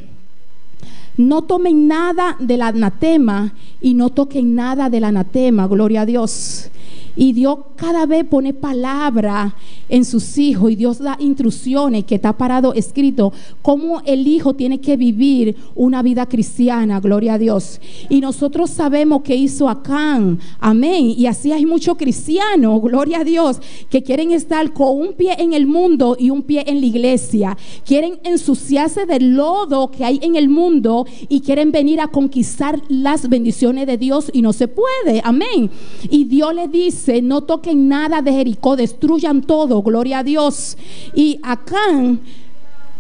no tomen nada del anatema y no toquen nada del anatema, gloria a Dios. Y Dios cada vez pone palabra en sus hijos, y Dios da instrucciones que está parado escrito cómo el hijo tiene que vivir una vida cristiana, gloria a Dios. Y nosotros sabemos que hizo Acán, amén. Y así hay muchos cristianos, gloria a Dios, que quieren estar con un pie en el mundo y un pie en la iglesia. Quieren ensuciarse del lodo que hay en el mundo y quieren venir a conquistar las bendiciones de Dios, y no se puede, amén. Y Dios le dice: no toquen nada de Jericó, destruyan todo, gloria a Dios. Y Acán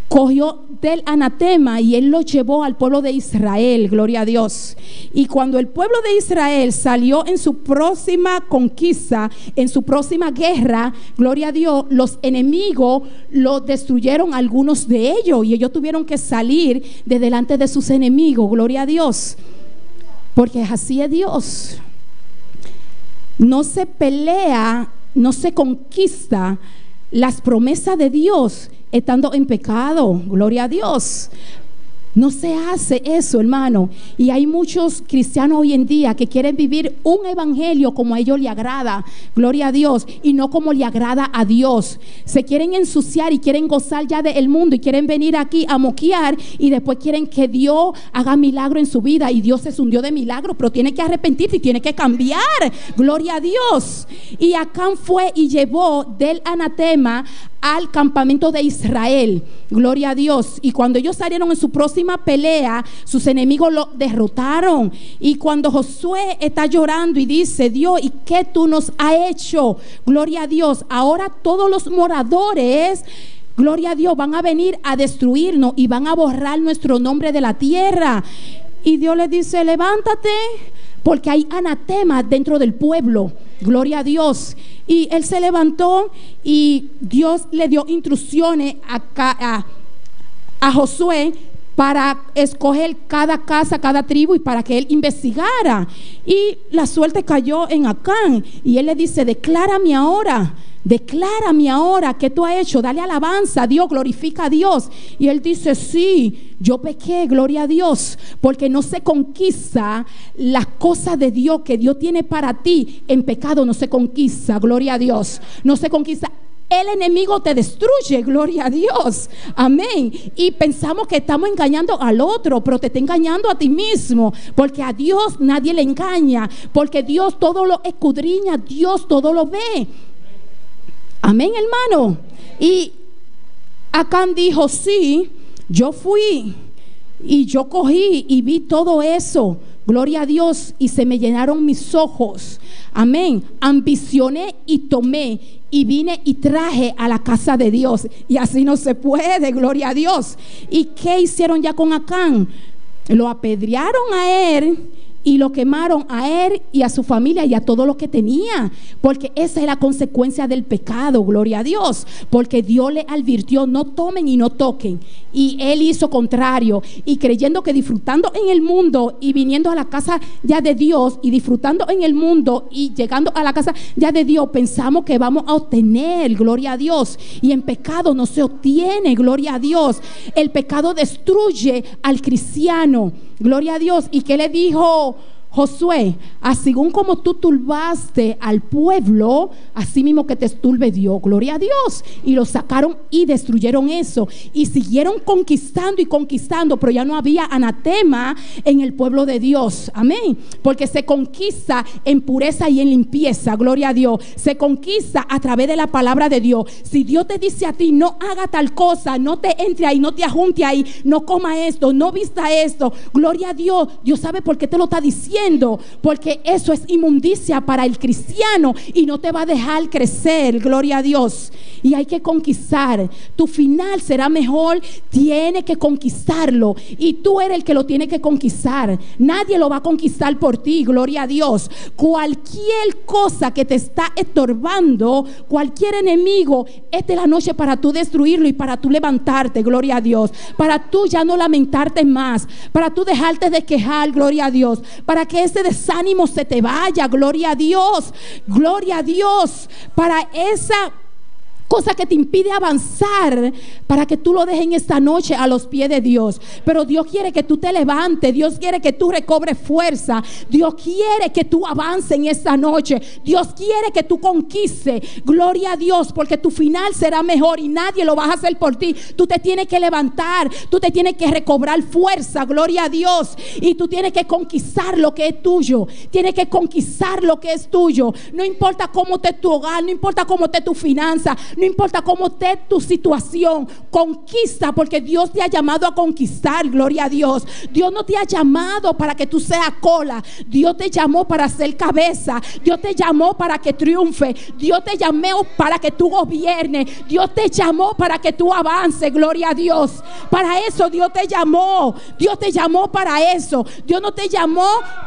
cogió del anatema y él lo llevó al pueblo de Israel, gloria a Dios. Y cuando el pueblo de Israel salió en su próxima conquista, en su próxima guerra, gloria a Dios, los enemigos lo destruyeron, algunos de ellos, y ellos tuvieron que salir de delante de sus enemigos, gloria a Dios, porque así es Dios. No se pelea, no se conquista las promesas de Dios estando en pecado, gloria a Dios. No se hace eso, hermano. Y hay muchos cristianos hoy en día que quieren vivir un evangelio como a ellos les agrada, gloria a Dios, y no como le agrada a Dios. Se quieren ensuciar y quieren gozar ya del mundo y quieren venir aquí a moquear, y después quieren que Dios haga milagro en su vida. Y Dios es un Dios de milagro, pero tiene que arrepentirse y tiene que cambiar, gloria a Dios. Y Acán fue y llevó del anatema al campamento de Israel, gloria a Dios. Y cuando ellos salieron en su próxima pelea, sus enemigos lo derrotaron. Y cuando Josué está llorando y dice: Dios, ¿y qué tú nos has hecho? Gloria a Dios. Ahora todos los moradores, gloria a Dios, van a venir a destruirnos y van a borrar nuestro nombre de la tierra. Y Dios les dice: levántate, porque hay anatema dentro del pueblo, gloria a Dios. Y él se levantó y Dios le dio instrucciones a Josué para escoger cada casa, cada tribu y para que él investigara. Y la suerte cayó en Acán y él le dice: declárame ahora que tú has hecho, dale alabanza a Dios, glorifica a Dios. Y él dice: sí, yo pequé, gloria a Dios, porque no se conquista las cosas de Dios que Dios tiene para ti. En pecado no se conquista, gloria a Dios, no se conquista. El enemigo te destruye, gloria a Dios, amén. Y pensamos que estamos engañando al otro, pero te está engañando a ti mismo, porque a Dios nadie le engaña, porque Dios todo lo escudriña, Dios todo lo ve. Amén, hermano. Y Acán dijo: sí, yo fui y yo cogí y vi todo eso, gloria a Dios, y se me llenaron mis ojos, amén. Ambicioné y tomé y vine y traje a la casa de Dios, y así no se puede, gloria a Dios. ¿Y qué hicieron ya con Acán? Lo apedrearon a él y lo quemaron a él y a su familia y a todo lo que tenía, porque esa es la consecuencia del pecado, gloria a Dios, porque Dios le advirtió: no tomen y no toquen, y él hizo contrario, y creyendo que disfrutando en el mundo y viniendo a la casa ya de Dios, y disfrutando en el mundo y llegando a la casa ya de Dios, pensamos que vamos a obtener, gloria a Dios, y en pecado no se obtiene, gloria a Dios. El pecado destruye al cristiano, gloria a Dios. ¿Y qué le dijo Josué? Así como tú turbaste al pueblo, así mismo que te turbe Dios, gloria a Dios. Y lo sacaron y destruyeron eso, y siguieron conquistando y conquistando, pero ya no había anatema en el pueblo de Dios, amén, porque se conquista en pureza y en limpieza, gloria a Dios. Se conquista a través de la palabra de Dios. Si Dios te dice a ti: no haga tal cosa, no te entre ahí, no te ajunte ahí, no coma esto, no vista esto, gloria a Dios. Dios sabe por qué te lo está diciendo, porque eso es inmundicia para el cristiano y no te va a dejar crecer, gloria a Dios. Y hay que conquistar. Tu final será mejor. Tiene que conquistarlo, y tú eres el que lo tiene que conquistar. Nadie lo va a conquistar por ti, gloria a Dios. Cualquier cosa que te está estorbando, cualquier enemigo, esta es la noche para tú destruirlo y para tú levantarte, gloria a Dios, para tú ya no lamentarte más, para tú dejarte de quejar, gloria a Dios, para que ese desánimo se te vaya, gloria a Dios, para esa cosa que te impide avanzar, para que tú lo dejes en esta noche a los pies de Dios. Pero Dios quiere que tú te levantes, Dios quiere que tú recobres fuerza, Dios quiere que tú avances en esta noche, Dios quiere que tú conquistes, gloria a Dios, porque tu final será mejor y nadie lo va a hacer por ti. Tú te tienes que levantar, tú te tienes que recobrar fuerza, gloria a Dios, y tú tienes que conquistar lo que es tuyo, tienes que conquistar lo que es tuyo. No importa cómo esté tu hogar, no importa cómo esté tu finanza, no importa cómo esté tu situación, conquista, porque Dios te ha llamado a conquistar, gloria a Dios. Dios no te ha llamado para que tú seas cola, Dios te llamó para ser cabeza, Dios te llamó para que triunfe, Dios te llamó para que tú gobiernes, Dios te llamó para que tú avances, gloria a Dios. Para eso Dios te llamó para eso. Dios no te llamó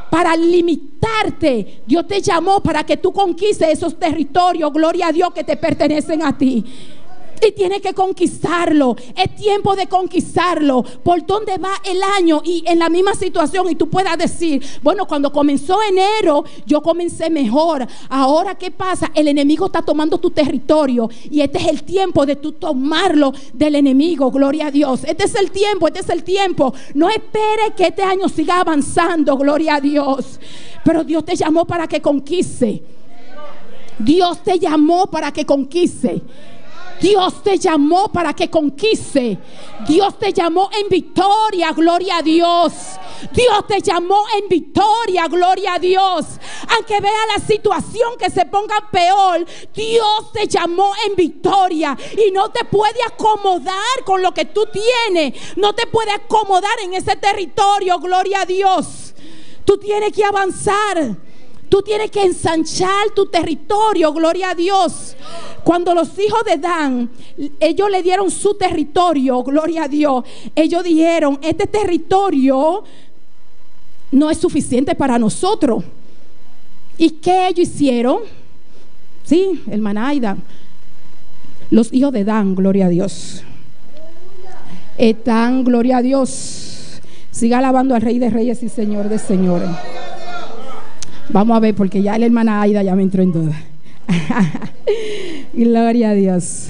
para limitarte, Dios te llamó para que tú conquistes esos territorios, gloria a Dios, que te pertenecen a ti. Y tienes que conquistarlo. Es tiempo de conquistarlo. Por dónde va el año y en la misma situación, y tú puedas decir: bueno, cuando comenzó enero yo comencé mejor. Ahora, ¿qué pasa? El enemigo está tomando tu territorio, y este es el tiempo de tú tomarlo del enemigo, gloria a Dios. Este es el tiempo. No esperes que este año siga avanzando, gloria a Dios. Pero Dios te llamó para que conquiste. Dios te llamó para que conquiste. Dios te llamó para que conquiste. Dios te llamó en victoria, gloria a Dios. Dios te llamó en victoria, gloria a Dios. Aunque vea la situación que se ponga peor, Dios te llamó en victoria. Y no te puede acomodar con lo que tú tienes. No te puede acomodar en ese territorio, gloria a Dios. Tú tienes que avanzar. Tú tienes que ensanchar tu territorio, gloria a Dios. Cuando los hijos de Dan, ellos le dieron su territorio, gloria a Dios, ellos dijeron: este territorio no es suficiente para nosotros. ¿Y qué ellos hicieron? Sí, hermana Aida, los hijos de Dan, gloria a Dios. están, gloria a Dios. Siga alabando al Rey de Reyes y Señor de Señores. Vamos a ver, porque ya la hermana Aida ya me entró en duda. Gloria a Dios.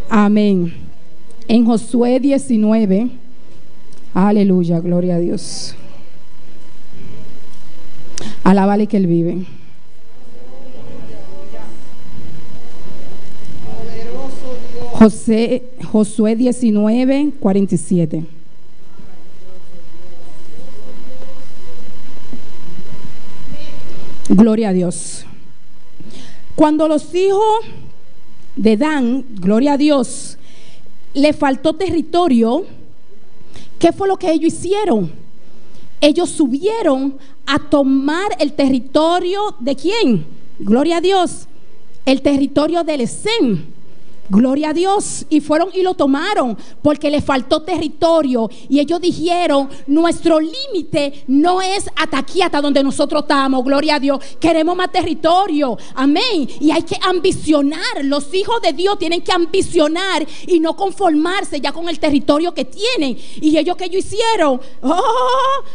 Amén. En Josué 19. Aleluya, gloria a Dios. Alábale que Él vive. Josué 19, 47. Gloria a Dios. Cuando los hijos de Dan, gloria a Dios, le faltó territorio, ¿qué fue lo que ellos hicieron? Ellos subieron a tomar el territorio ¿de quién? Gloria a Dios. El territorio del Lesem. Gloria a Dios. Y fueron y lo tomaron porque le faltó territorio. Y ellos dijeron: nuestro límite no es hasta aquí, hasta donde nosotros estamos. Gloria a Dios. Queremos más territorio. Amén. Y hay que ambicionar. Los hijos de Dios tienen que ambicionar y no conformarse ya con el territorio que tienen. Y ellos, ¿qué ellos hicieron?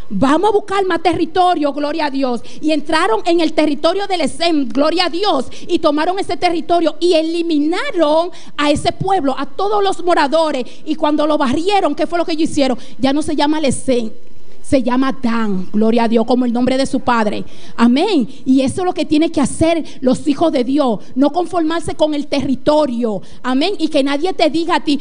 Vamos a buscar más territorio. Gloria a Dios. Y entraron en el territorio del Lesem. Gloria a Dios. Y tomaron ese territorio y eliminaron a ese pueblo, a todos los moradores. Y cuando lo barrieron, ¿qué fue lo que ellos hicieron? Ya no se llama Lesem, se llama Dan. Gloria a Dios, como el nombre de su padre. Amén. Y eso es lo que tienen que hacer los hijos de Dios. No conformarse con el territorio. Amén. Y que nadie te diga a ti: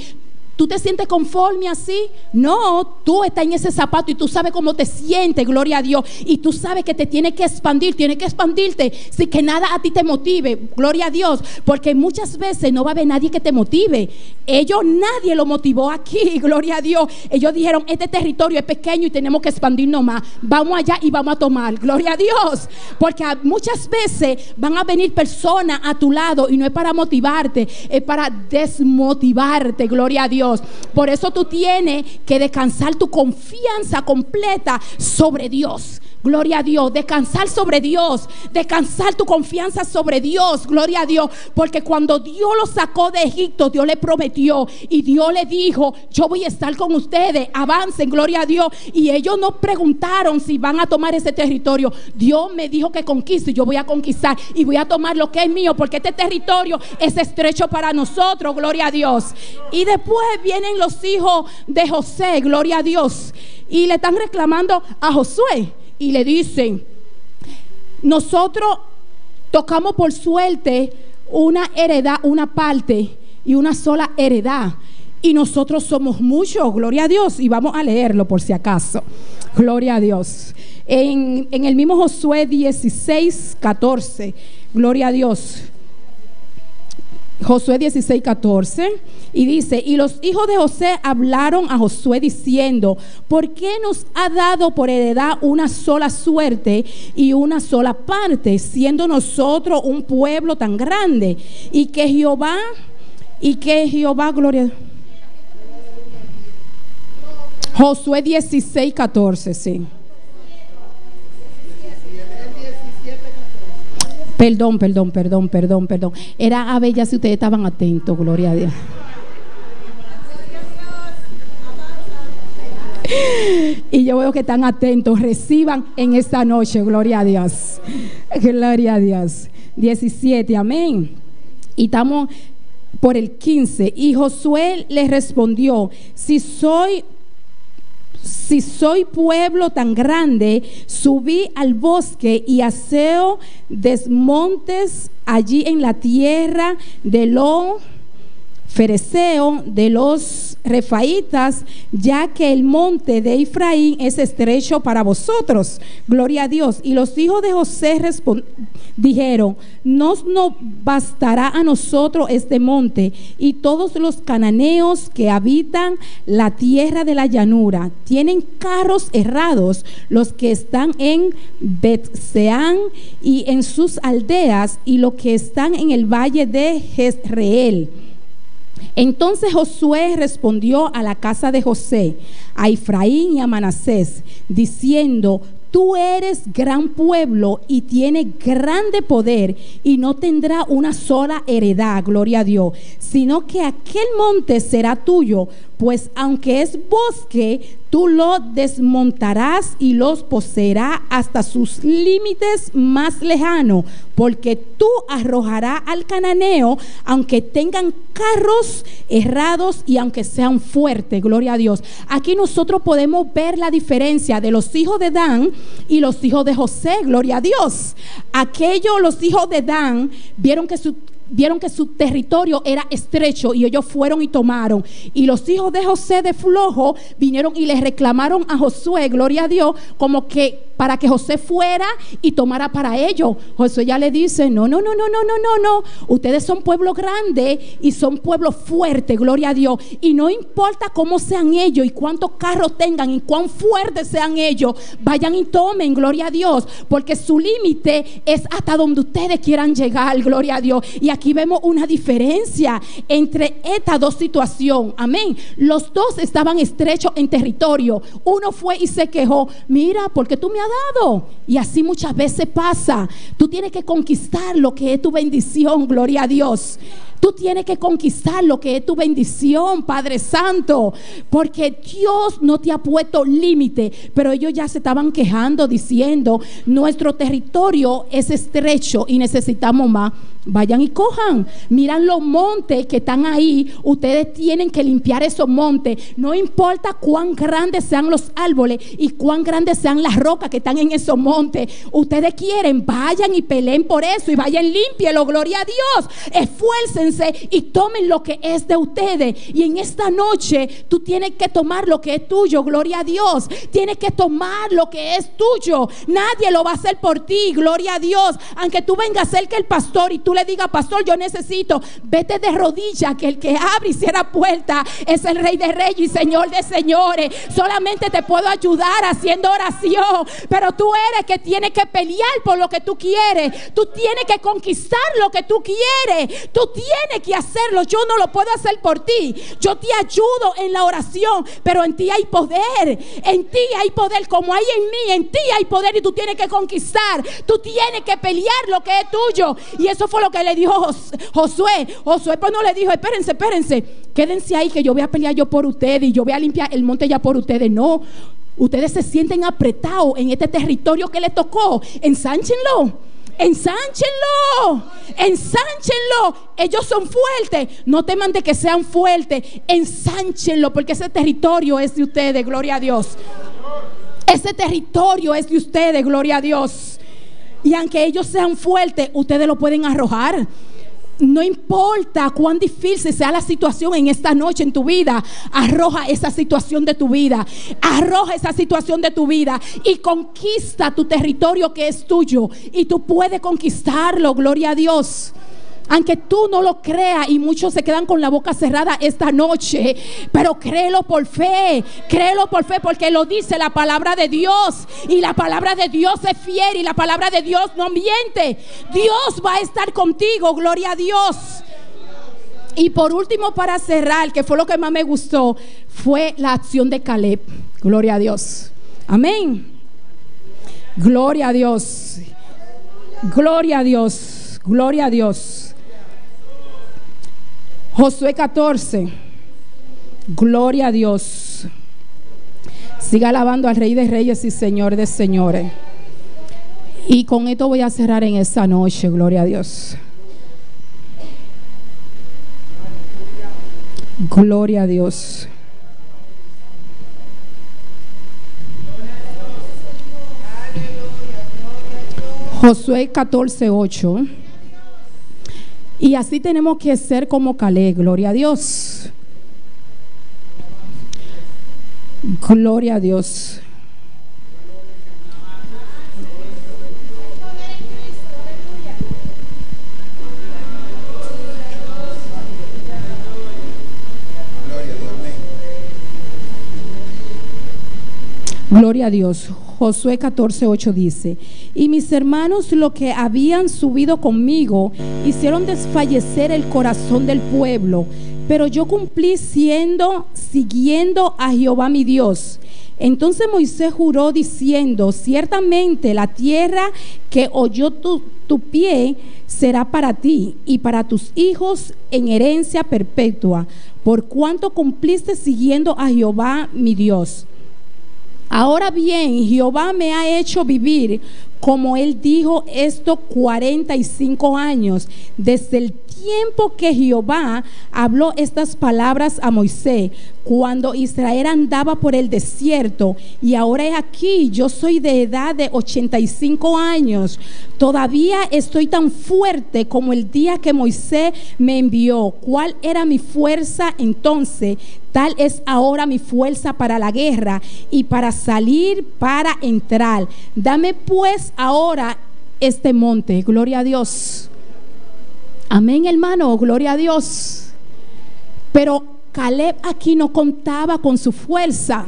¿tú te sientes conforme así? No, tú estás en ese zapato y tú sabes cómo te sientes, gloria a Dios. Y tú sabes que te tienes que expandir, tienes que expandirte sin que nada a ti te motive, gloria a Dios. Porque muchas veces no va a haber nadie que te motive. Nadie lo motivó aquí, gloria a Dios. Ellos dijeron: este territorio es pequeño y tenemos que expandirnos más. Vamos allá y vamos a tomar, gloria a Dios. Porque muchas veces van a venir personas a tu lado y no es para motivarte, es para desmotivarte, gloria a Dios. Por eso tú tienes que descansar tu confianza completa sobre Dios. Gloria a Dios. Descansar sobre Dios. Descansar tu confianza sobre Dios. Gloria a Dios. Porque cuando Dios lo sacó de Egipto, Dios le prometió y Dios le dijo: yo voy a estar con ustedes, avancen, gloria a Dios. Y ellos no preguntaron si van a tomar ese territorio. Dios me dijo que conquiste, yo voy a conquistar y voy a tomar lo que es mío, porque este territorio es estrecho para nosotros, gloria a Dios. Y después vienen los hijos de José, gloria a Dios, y le están reclamando a Josué y le dicen: nosotros tocamos por suerte una heredad, una parte y una sola heredad, y nosotros somos muchos, gloria a Dios. Y vamos a leerlo por si acaso, gloria a Dios. En el mismo Josué 16, 14, gloria a Dios. Josué 16, 14, y dice: y los hijos de José hablaron a Josué diciendo: ¿por qué nos ha dado por heredad una sola suerte y una sola parte, siendo nosotros un pueblo tan grande? Y que Jehová, gloria. Josué 16, 14, sí. Perdón. Era a ver ya si ustedes estaban atentos, gloria a Dios. Y yo veo que están atentos. Reciban en esta noche, gloria a Dios. Gloria a Dios. 17, amén. Y estamos por el 15. Y Josué les respondió: si soy pueblo tan grande, subí al bosque y aseo desmontes allí en la tierra de los fereceos, de los refaitas, ya que el monte de Efraín es estrecho para vosotros. Gloria a Dios. Y los hijos de José dijeron: no bastará a nosotros este monte, y todos los cananeos que habitan la tierra de la llanura tienen carros errados, los que están en Bet-Seán y en sus aldeas, y los que están en el valle de Jezreel. Entonces Josué respondió a la casa de José, a Efraín y a Manasés, diciendo: tú eres gran pueblo y tienes grande poder, y no tendrá una sola heredad, gloria a Dios, sino que aquel monte será tuyo, pues aunque es bosque, tú lo desmontarás y los poseerás hasta sus límites más lejanos, porque tú arrojarás al cananeo, aunque tengan carros errados y aunque sean fuertes. Gloria a Dios. Aquí nosotros podemos ver la diferencia de los hijos de Dan y los hijos de José. Gloria a Dios. Los hijos de Dan vieron que su territorio era estrecho y ellos fueron y tomaron. Y los hijos de José de flojo vinieron y les reclamaron a Josué, gloria a Dios, como que para que José fuera y tomara para ellos. Josué ya le dice, no, ustedes son pueblo grande y son pueblo fuerte, gloria a Dios, y no importa cómo sean ellos y cuántos carros tengan y cuán fuertes sean ellos, vayan y tomen, gloria a Dios, porque su límite es hasta donde ustedes quieran llegar, gloria a Dios. Y aquí vemos una diferencia entre estas dos situaciones, amén. Los dos estaban estrechos en territorio. Uno fue y se quejó, mira, porque tú me has dado. Y así muchas veces pasa. Tú tienes que conquistar lo que es tu bendición, gloria a Dios. Tú tienes que conquistar lo que es tu bendición, Padre Santo, porque Dios no te ha puesto límite. Pero ellos ya se estaban quejando diciendo, nuestro territorio es estrecho y necesitamos más. Vayan y cojan. Miran los montes que están ahí. Ustedes tienen que limpiar esos montes. No importa cuán grandes sean los árboles y cuán grandes sean las rocas que están en esos montes. Ustedes quieren, vayan y peleen por eso y vayan, límpielo, gloria a Dios. Esfuércense y tomen lo que es de ustedes. Y en esta noche tú tienes que tomar lo que es tuyo, gloria a Dios. Tienes que tomar lo que es tuyo. Nadie lo va a hacer por ti, gloria a Dios. Aunque tú vengas cerca el pastor y tú le digas, pastor, yo necesito, vete de rodillas, que el que abre y cierra puerta es el Rey de Reyes y Señor de Señores. Solamente te puedo ayudar haciendo oración, pero tú eres que tienes que pelear por lo que tú quieres. Tú tienes que conquistar lo que tú quieres. Tú tienes que hacerlo. Yo no lo puedo hacer por ti. Yo te ayudo en la oración, pero en ti hay poder. En ti hay poder, como hay en mí, en ti hay poder, y tú tienes que conquistar. Tú tienes que pelear lo que es tuyo. Y eso fue lo que le dijo Josué. Josué pues no le dijo, espérense, quédense ahí que yo voy a pelear yo por ustedes y yo voy a limpiar el monte ya por ustedes. No, ustedes se sienten apretados en este territorio que les tocó. Ensánchenlo. Ellos son fuertes, no teman de que sean fuertes. Ensánchenlo, porque ese territorio es de ustedes, gloria a Dios. Ese territorio es de ustedes, gloria a Dios. Y aunque ellos sean fuertes, ustedes lo pueden arrojar. No importa cuán difícil sea la situación en esta noche en tu vida, arroja esa situación de tu vida. Arroja esa situación de tu vida y conquista tu territorio que es tuyo. Y tú puedes conquistarlo, gloria a Dios. Aunque tú no lo creas y muchos se quedan con la boca cerrada esta noche, pero créelo por fe, porque lo dice la palabra de Dios, y la palabra de Dios es fiel y la palabra de Dios no miente. Dios va a estar contigo, gloria a Dios. Y por último, para cerrar, que fue lo que más me gustó, fue la acción de Caleb, gloria a Dios, amén, gloria a Dios, gloria a Dios, gloria a Dios. Josué 14, gloria a Dios. Siga alabando al Rey de Reyes y Señor de Señores. Y con esto voy a cerrar en esta noche, gloria a Dios. Gloria a Dios. Josué 14:8. Y así tenemos que ser como Caleb, gloria a Dios. Gloria a Dios. Gloria a Dios. Josué 14:8 dice: y mis hermanos, lo que habían subido conmigo, hicieron desfallecer el corazón del pueblo, pero yo cumplí siguiendo a Jehová mi Dios. Entonces Moisés juró diciendo: ciertamente la tierra que oyó tu pie será para ti y para tus hijos en herencia perpetua, por cuanto cumpliste siguiendo a Jehová mi Dios. Ahora bien, Jehová me ha hecho vivir, como él dijo, estos 45 años, desde el tiempo que Jehová habló estas palabras a Moisés, cuando Israel andaba por el desierto. Y ahora he aquí, yo soy de edad de 85 años. Todavía estoy tan fuerte como el día que Moisés me envió. ¿Cuál era mi fuerza entonces? Tal es ahora mi fuerza para la guerra y para salir, para entrar. Dame pues ahora este monte. Gloria a Dios. Amén, hermano, gloria a Dios. Pero Caleb aquí no contaba con su fuerza.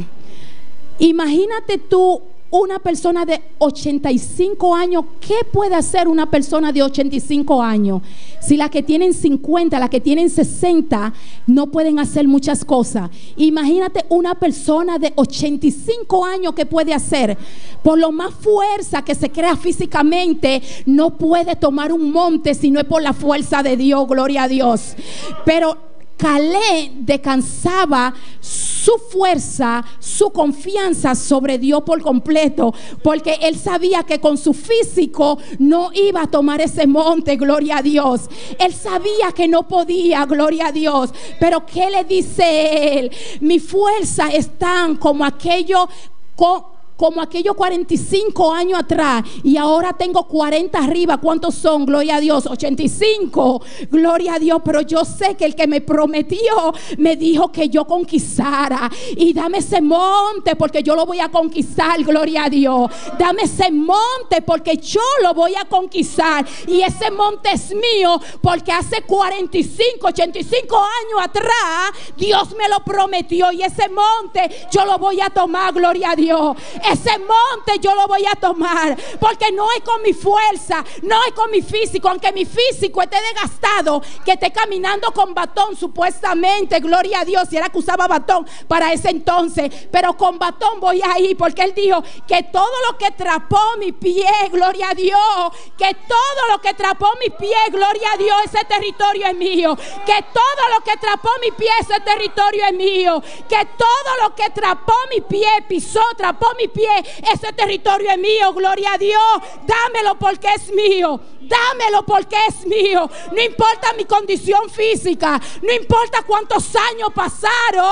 Imagínate tú una persona de 85 años. ¿Qué puede hacer una persona de 85 años? Si las que tienen 50, las que tienen 60 no pueden hacer muchas cosas. Imagínate una persona de 85 años, ¿qué puede hacer? Por lo más fuerza que se crea físicamente, no puede tomar un monte si no es por la fuerza de Dios, gloria a Dios. Pero Caleb descansaba su fuerza, su confianza sobre Dios por completo, porque él sabía que con su físico no iba a tomar ese monte, gloria a Dios. Él sabía que no podía, gloria a Dios. Pero ¿qué le dice él? Mi fuerza es tan como aquellos 45 años atrás, y ahora tengo 40 arriba. ¿Cuántos son? Gloria a Dios, 85. Gloria a Dios. Pero yo sé que el que me prometió me dijo que yo conquistara. Y dame ese monte porque yo lo voy a conquistar. Gloria a Dios. Dame ese monte porque yo lo voy a conquistar. Y ese monte es mío porque hace 45, 85 años atrás Dios me lo prometió. Y ese monte yo lo voy a tomar. Gloria a Dios. Ese monte yo lo voy a tomar, porque no es con mi fuerza, no es con mi físico, aunque mi físico esté desgastado, que esté caminando con batón supuestamente, gloria a Dios, si era que usaba batón para ese entonces, pero con batón voy a ir, porque él dijo que todo lo que trapó mi pie, gloria a Dios, que todo lo que trapó mi pie, gloria a Dios, ese territorio es mío, que todo lo que trapó mi pie, ese territorio es mío, que todo lo que trapó mi pie, pisó, trapó mi pie, ese territorio es mío, gloria a Dios. Dámelo porque es mío. Dámelo porque es mío. No importa mi condición física, no importa cuántos años pasaron,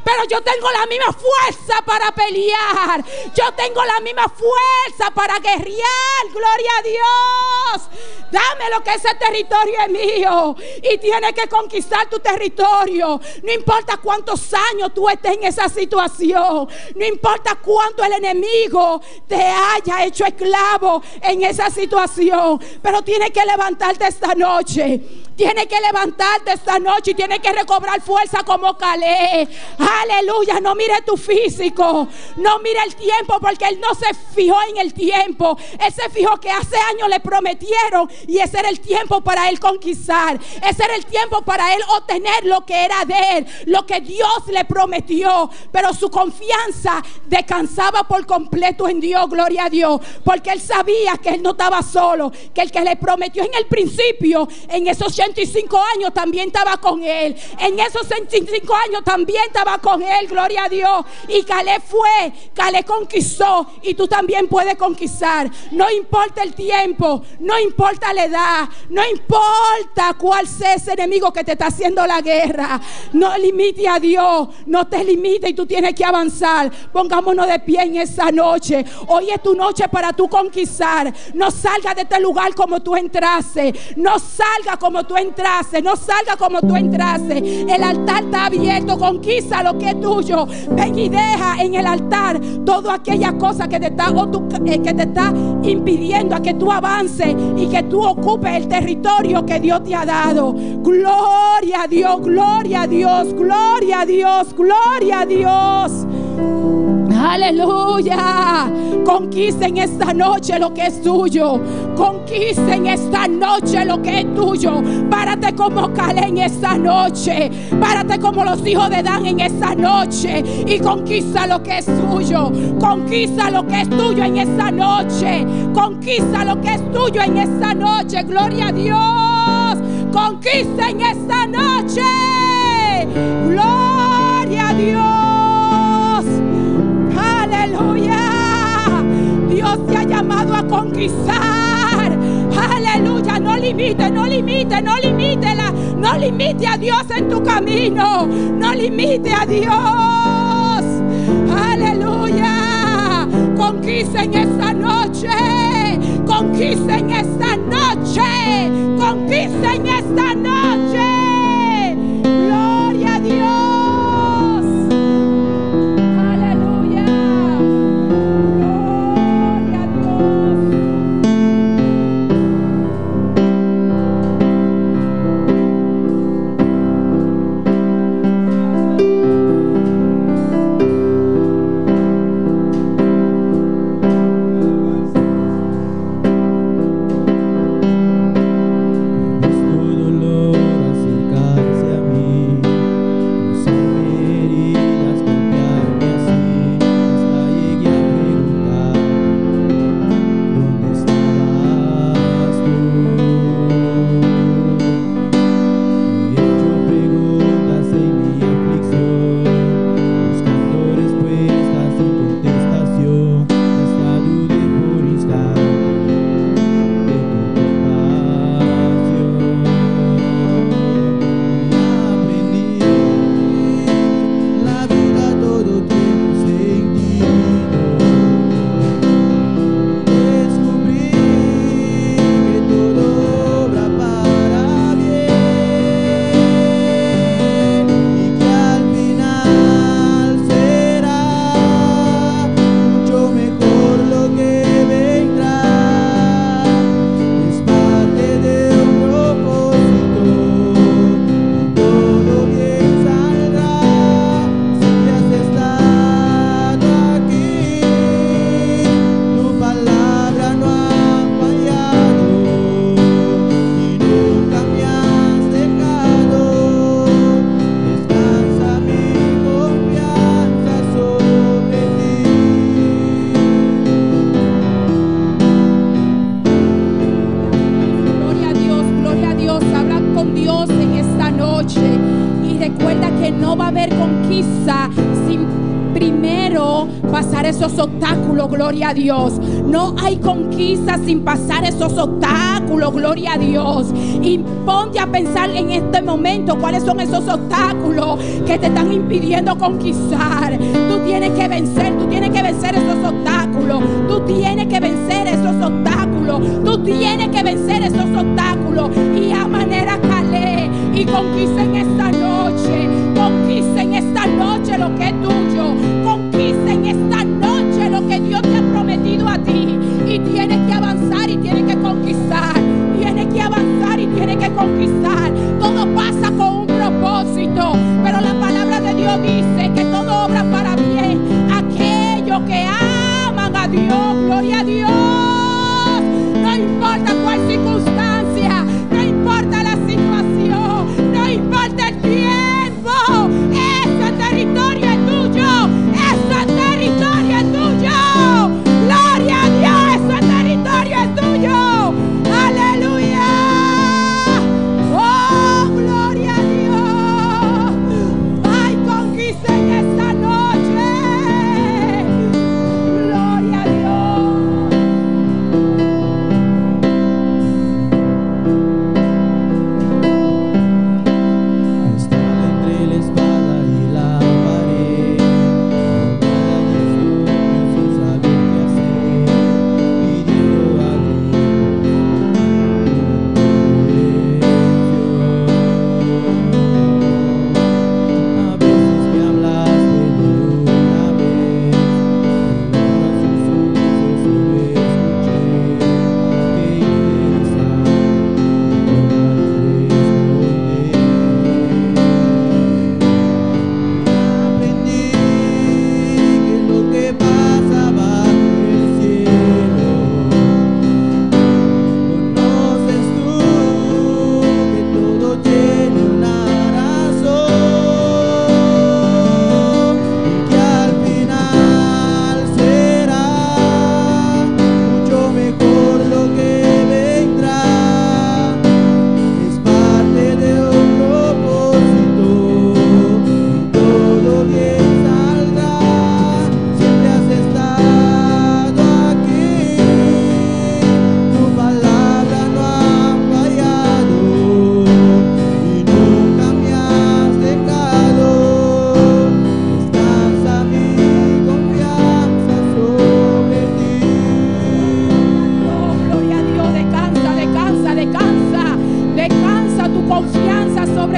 pero yo tengo la misma fuerza para pelear. Yo tengo la misma fuerza para guerrear. Gloria a Dios. Dámelo que ese territorio es mío. Y tienes que conquistar tu territorio. No importa cuántos años tú estés en esa situación. No importa cuánto el enemigo te haya hecho esclavo en esa situación. Pero tienes que levantarte esta noche. Tienes que levantarte esta noche y tienes que recobrar fuerza como Caleb. Aleluya. No mire tu físico, no mire el tiempo, porque él no se fijó en el tiempo. Él se fijó que hace años le prometieron y ese era el tiempo para él conquistar. Ese era el tiempo para él obtener lo que era de él, lo que Dios le prometió. Pero su confianza descansaba por completo en Dios, gloria a Dios, porque él sabía que él no estaba solo, que el que le prometió en el principio, en esos 85 años también estaba con él. En esos 85 años también estaba con él, gloria a Dios. Y Caleb fue, Caleb conquistó, y tú también puedes conquistar. No importa el tiempo, no importa la edad, no importa cuál sea ese enemigo que te está haciendo la guerra. No limite a Dios, no te limite, y tú tienes que avanzar. Pongámonos de pie en esa noche. Hoy es tu noche para tú conquistar. No salgas de este lugar como tú entraste. No salga como tú entraste. No salga como tú entraste. El altar está abierto. Conquista lo que es tuyo. Ven y deja en el altar toda aquella cosa que te está, que te está impidiendo a que tú avances y que tú ocupes el territorio que Dios te ha dado. Gloria a Dios, gloria a Dios, gloria a Dios, gloria a Dios. Aleluya. Conquisten esta noche lo que es tuyo. Conquisten esta noche lo que es tuyo. Párate como Caleb en esta noche. Párate como los hijos de Dan en esta noche. Y conquista lo que es tuyo. Conquista lo que es tuyo en esta noche. Conquista lo que es tuyo en esta noche. Gloria a Dios. Conquista en esta noche. Gloria a Dios. Aleluya. Dios te ha llamado a conquistar. Aleluya. No limite, no limite, no limite no limite a Dios en tu camino. No limite a Dios. Aleluya. Conquista en esta noche. Conquista en esta noche. Conquista en esta noche. Gloria a Dios. Aleluya. Gloria a Dios. Esos obstáculos, gloria a Dios. No hay conquista sin pasar esos obstáculos, gloria a Dios. Y ponte a pensar en este momento cuáles son esos obstáculos que te están impidiendo conquistar. Tú tienes que vencer esos obstáculos. Tú tienes que vencer esos obstáculos. Tú tienes que vencer esos obstáculos. Y a manera Caleb, y conquista en esta noche. Conquista en esta noche lo que es tuyo. Conquista en esta noche lo que Dios te ha prometido a ti. Y tienes que avanzar y tienes que conquistar. Tienes que avanzar y tienes que conquistar. Todo pasa con un propósito. Pero la palabra de Dios dice que todo obra para bien. Aquellos que aman a Dios. Gloria a Dios. No importa cuál circunstancia. No importa la situación. No importa el tiempo. Ese territorio es tuyo. Ese territorio es tuyo. Gloria a Dios. Ese territorio es tuyo. Aleluya. Oh, gloria a Dios. Ay, conquista en esta noche. Gloria a Dios.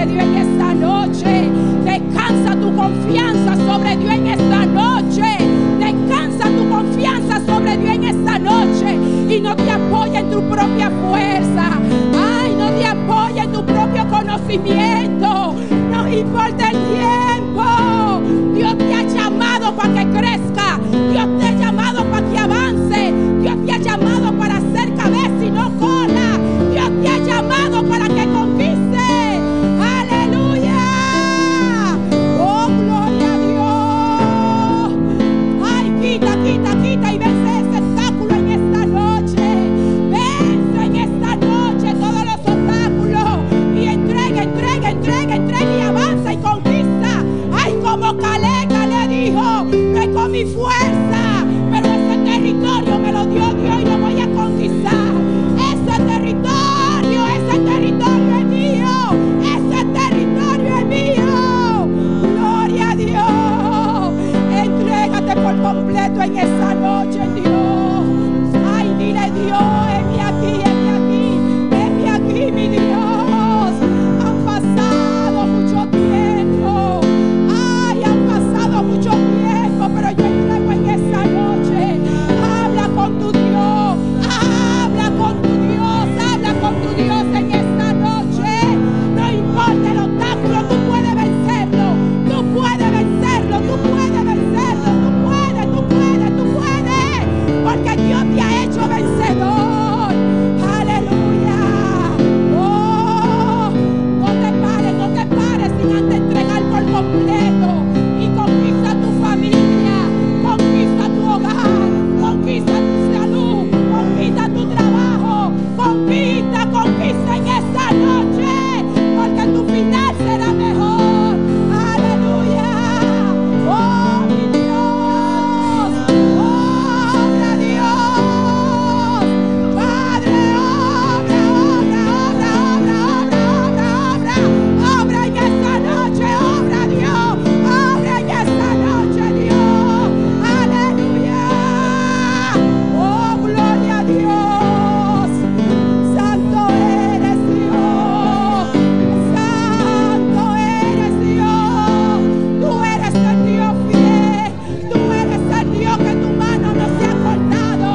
sobre Dios en esta noche. Descansa tu confianza sobre Dios en esta noche. Descansa tu confianza sobre Dios en esta noche. Y no te apoya en tu propia fuerza. Ay, no te apoya en tu propio conocimiento. No importa el tiempo. Dios te ha llamado para que crezca. Dios te ha llamado para que avance. Dios te ha llamado para ser cabeza y no cola. Dios te ha llamado para que conquiste. Aleluya. Oh, gloria a Dios. Ay, quita y vence ese obstáculo en esta noche. Vence en esta noche todos los obstáculos. Y entrega y avanza y conquista. Ay, como Caleca le dijo, no es con mi fuerza, pero ese territorio me lo dio Dios y lo voy a conquistar. Ese territorio es mío. Ese territorio es mío. Gloria a Dios. Entrégate por completo en esa noche, Dios. Ay, dile Dios, heme aquí, mi Dios. Han pasado mucho tiempo. Ay, han pasado mucho tiempo, pero yo entrego en esa noche. Habla con tu Dios, habla con tu Dios en esta noche. No importa el obstáculo, tú puedes vencerlo, porque Dios te ha hecho vencedor. Aleluya. Oh, no te pares sin antes entregar por completo y conquista tu familia, conquista tu hogar, conquista tu salud, conquista tu trabajo, conquista en esta noche, porque tu final será mejor. Aleluya. Oh, mi Dios. Obra, Dios. Padre, obra en esta noche. Obra, Dios. Obra en esta noche, Dios. Aleluya. Oh, gloria a Dios. Santo eres Dios. Santo eres Dios. Tú eres el Dios fiel. Tú eres el Dios que tu mano no se ha cortado.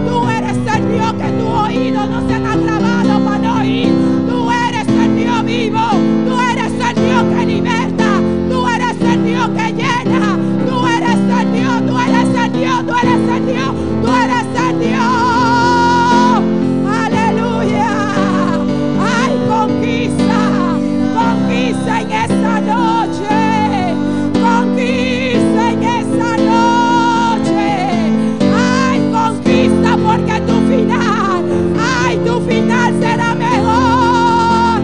Tú eres el Dios que tu oído no se han agravado para no oír. Tú eres el Dios vivo. Tú eres el Dios que liberta. Tú eres el Dios que llena. Tú eres el Dios. Tú eres el Dios. Tú eres el Dios. Tú eres el Dios. Aleluya. Ay, conquista en esta noche. Conquista en esta noche. Ay, conquista porque tu final será mejor.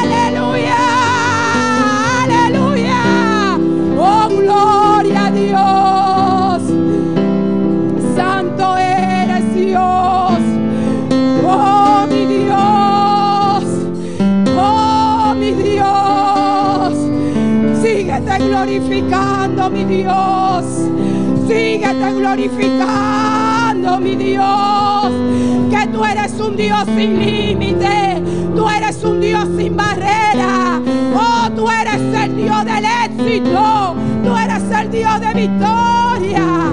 Aleluya. Aleluya. Oh, gloria a Dios. Santo eres Dios. Oh, mi Dios. Oh, mi Dios. Síguete glorificando, mi Dios. Síguete glorificando, mi Dios. Que tú eres un Dios sin límite. Tú eres un Dios sin barrera. Oh, tú eres el Dios del éxito. Tú eres el Dios de victoria.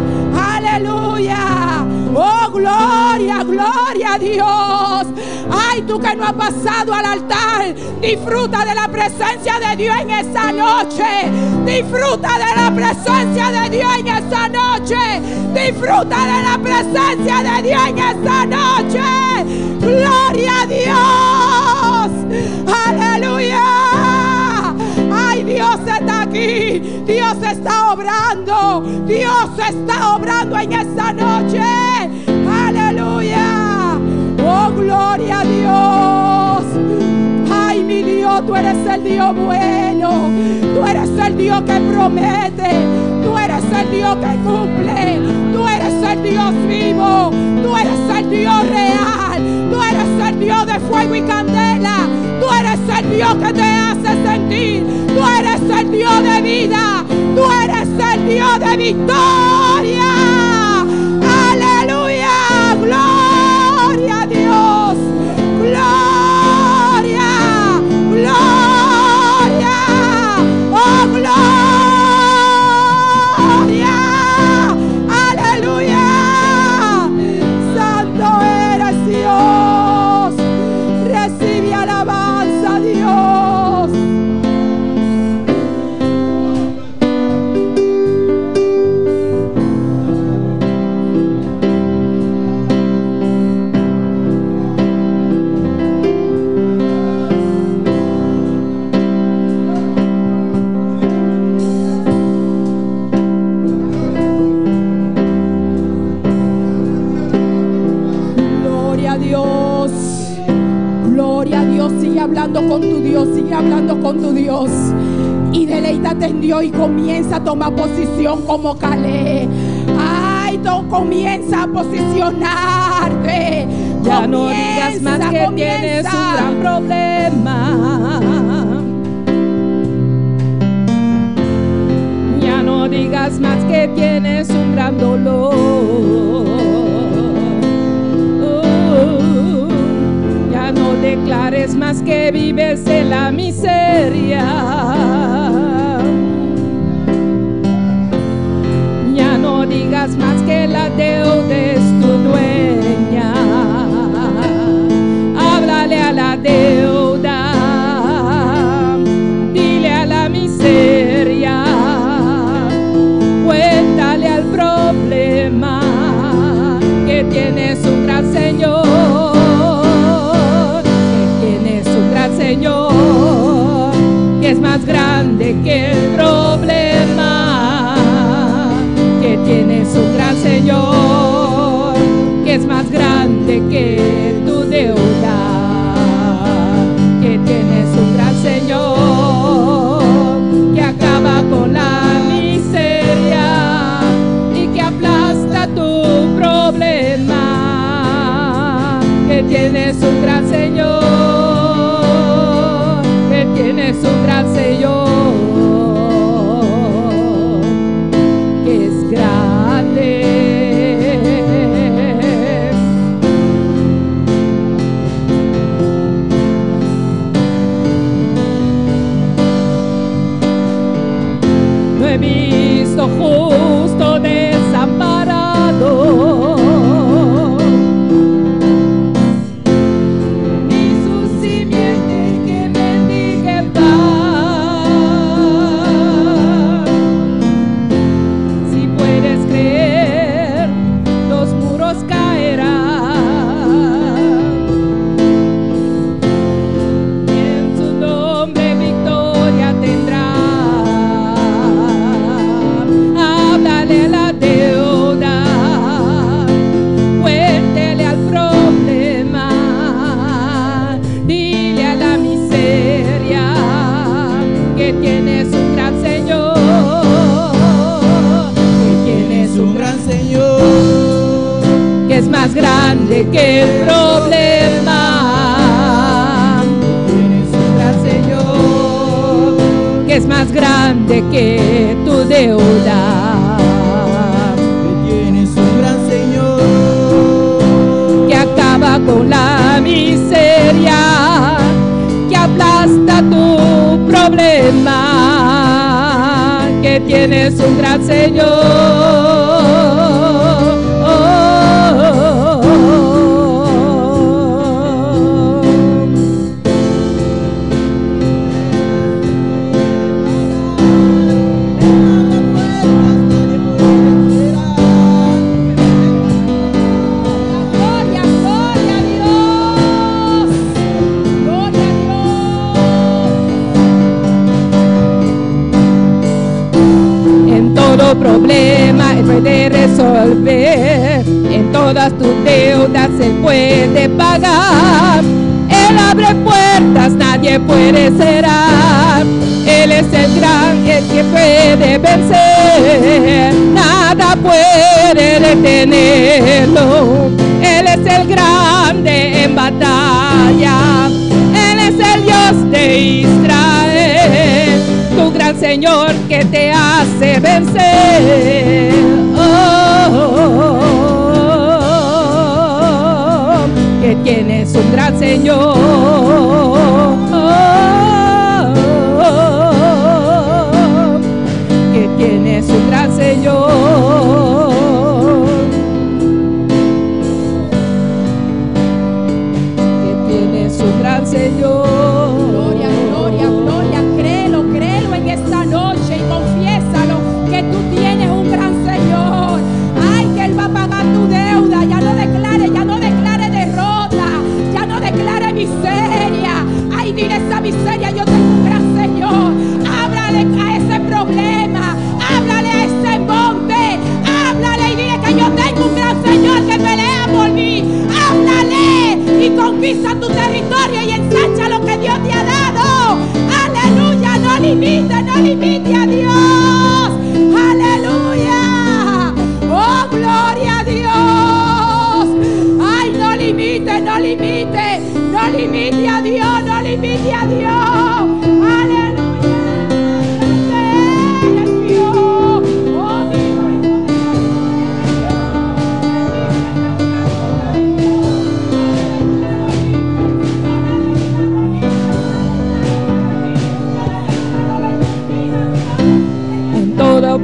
Aleluya. Oh, gloria, gloria a Dios. Ay, tú que no has pasado al altar, disfruta de la presencia de Dios en esta noche. Disfruta de la presencia de Dios en esta noche. Disfruta de la presencia de Dios en esta noche. Gloria a Dios. Aleluya. Ay, Dios está aquí. Dios está obrando. Dios está obrando en esta noche. Aleluya. Oh, gloria a Dios. Ay, mi Dios, tú eres el Dios bueno. Tú eres el Dios que promete. Tú eres el Dios que cumple. Tú eres el Dios vivo. Tú eres el Dios real. Tú eres el Dios de fuego y candela. Tú eres el Dios que te hace sentir. Tú eres el Dios de vida. Tú eres el Dios de victoria. Aleluya. Gloria a Dios. Gloria. Gloria. hablando con tu Dios, sigue hablando con tu Dios. Y deleítate en Dios y comienza a tomar posición como Caleb. Ay, comienza a posicionarte. Ya no digas más que tienes un gran problema. Ya no digas más que tienes un gran dolor. Ya no declares más que vives en la miseria. Ya no digas más que la deuda es tu dueña. Háblale a la deuda, dile a la miseria, cuéntale al problema que tienes un gran Señor, que tienes un gran Señor, que es más grande que el problema, que tienes un gran Señor, que es más grande que tu deuda, que tienes un gran Señor, que acaba con la miseria y que aplasta tu problema, que tienes un gran Señor, que tienes un gran Señor, que es grande. No he visto justo desamparado, ni su simiente que mendigue el pan. Si puedes creer, los muros caerán, y en su nombre victoria tendrán. Háblale a la deuda, cuéntele al problema, dile a la miseria que tienes un gran Señor, que tienes un gran Señor, que es más grande que el problema, tienes un gran Señor, que es más grande que tu deuda, que tienes un gran Señor, que acaba con la miseria, que aplasta tu problema, que tienes un gran Señor. Gloria, gloria a Dios. Gloria a Dios. En todo problema Él puede resolver, en todas tus deudas Él puede pagar. Él abre puertas, nadie puede cerrar. Él es el gran, el que puede vencer, nada puede detenerlo. Él es el grande en batalla, Él es el Dios de Israel, tu gran Señor que te hace vencer. Que tienes un gran Señor, que tienes un gran Señor, que tienes un gran Señor. Gloria, gloria, gloria. Créelo, créelo en esta noche y confiésalo que tú tienes un gran Señor. Ay, que Él va a pagar tu deuda. Ya no declare derrota, ya no declare miseria.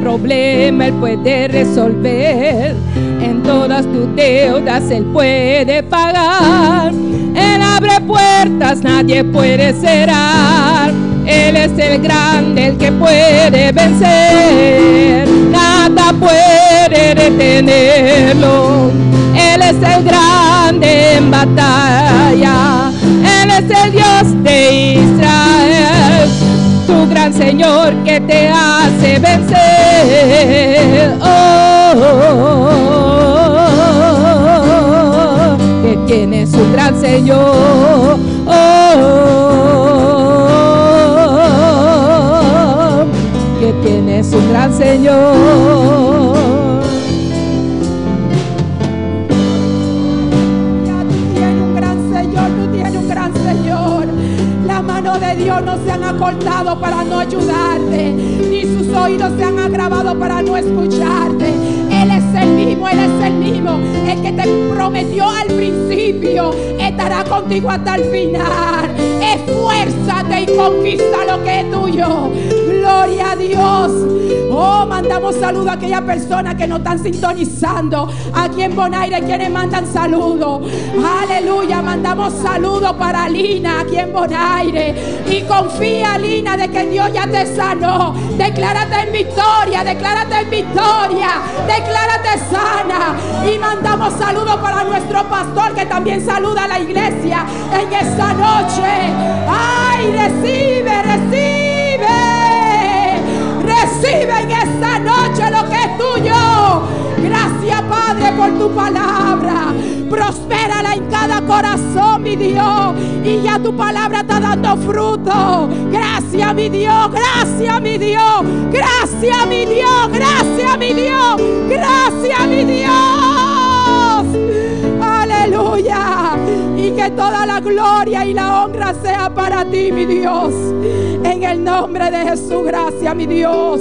Problema Él puede resolver, en todas tus deudas Él puede pagar. Él abre puertas, nadie puede cerrar. Él es el grande, el que puede vencer, nada puede detenerlo. Él es el grande en batalla, Él es el Dios de Israel, tu gran Señor que te hace vencer. Que tienes un gran Señor. Que tienes un gran Señor. De Dios no se han acortado para no ayudarte, ni sus oídos se han agravado para no escucharte. Él es el mismo, Él es el mismo, el que te prometió al principio, estará contigo hasta el final. Esfuérzate y conquista lo que es tuyo. Gloria a Dios. Oh, mandamos saludo a aquellas personas que nos están sintonizando aquí en Bonaire, quienes mandan saludos. Aleluya, mandamos saludos para Lina aquí en Bonaire. Y confía, Lina, de que Dios ya te sanó. Declárate en victoria, declárate en victoria, declárate sana. Y mandamos saludos para nuestro pastor, que también saluda a la iglesia en esta noche. Ay, recibe, recibe. Recibe en esta noche lo que es tuyo. Gracias, Padre, por tu palabra. Prospérala en cada corazón, mi Dios. Y ya tu palabra está dando fruto. Gracias, mi Dios. Gracias, mi Dios. Gracias, mi Dios. Gracias, mi Dios. Gracias, mi Dios. Aleluya. Y que toda la gloria y la honra sea para ti, mi Dios. En el nombre de Jesús, gracias, mi Dios.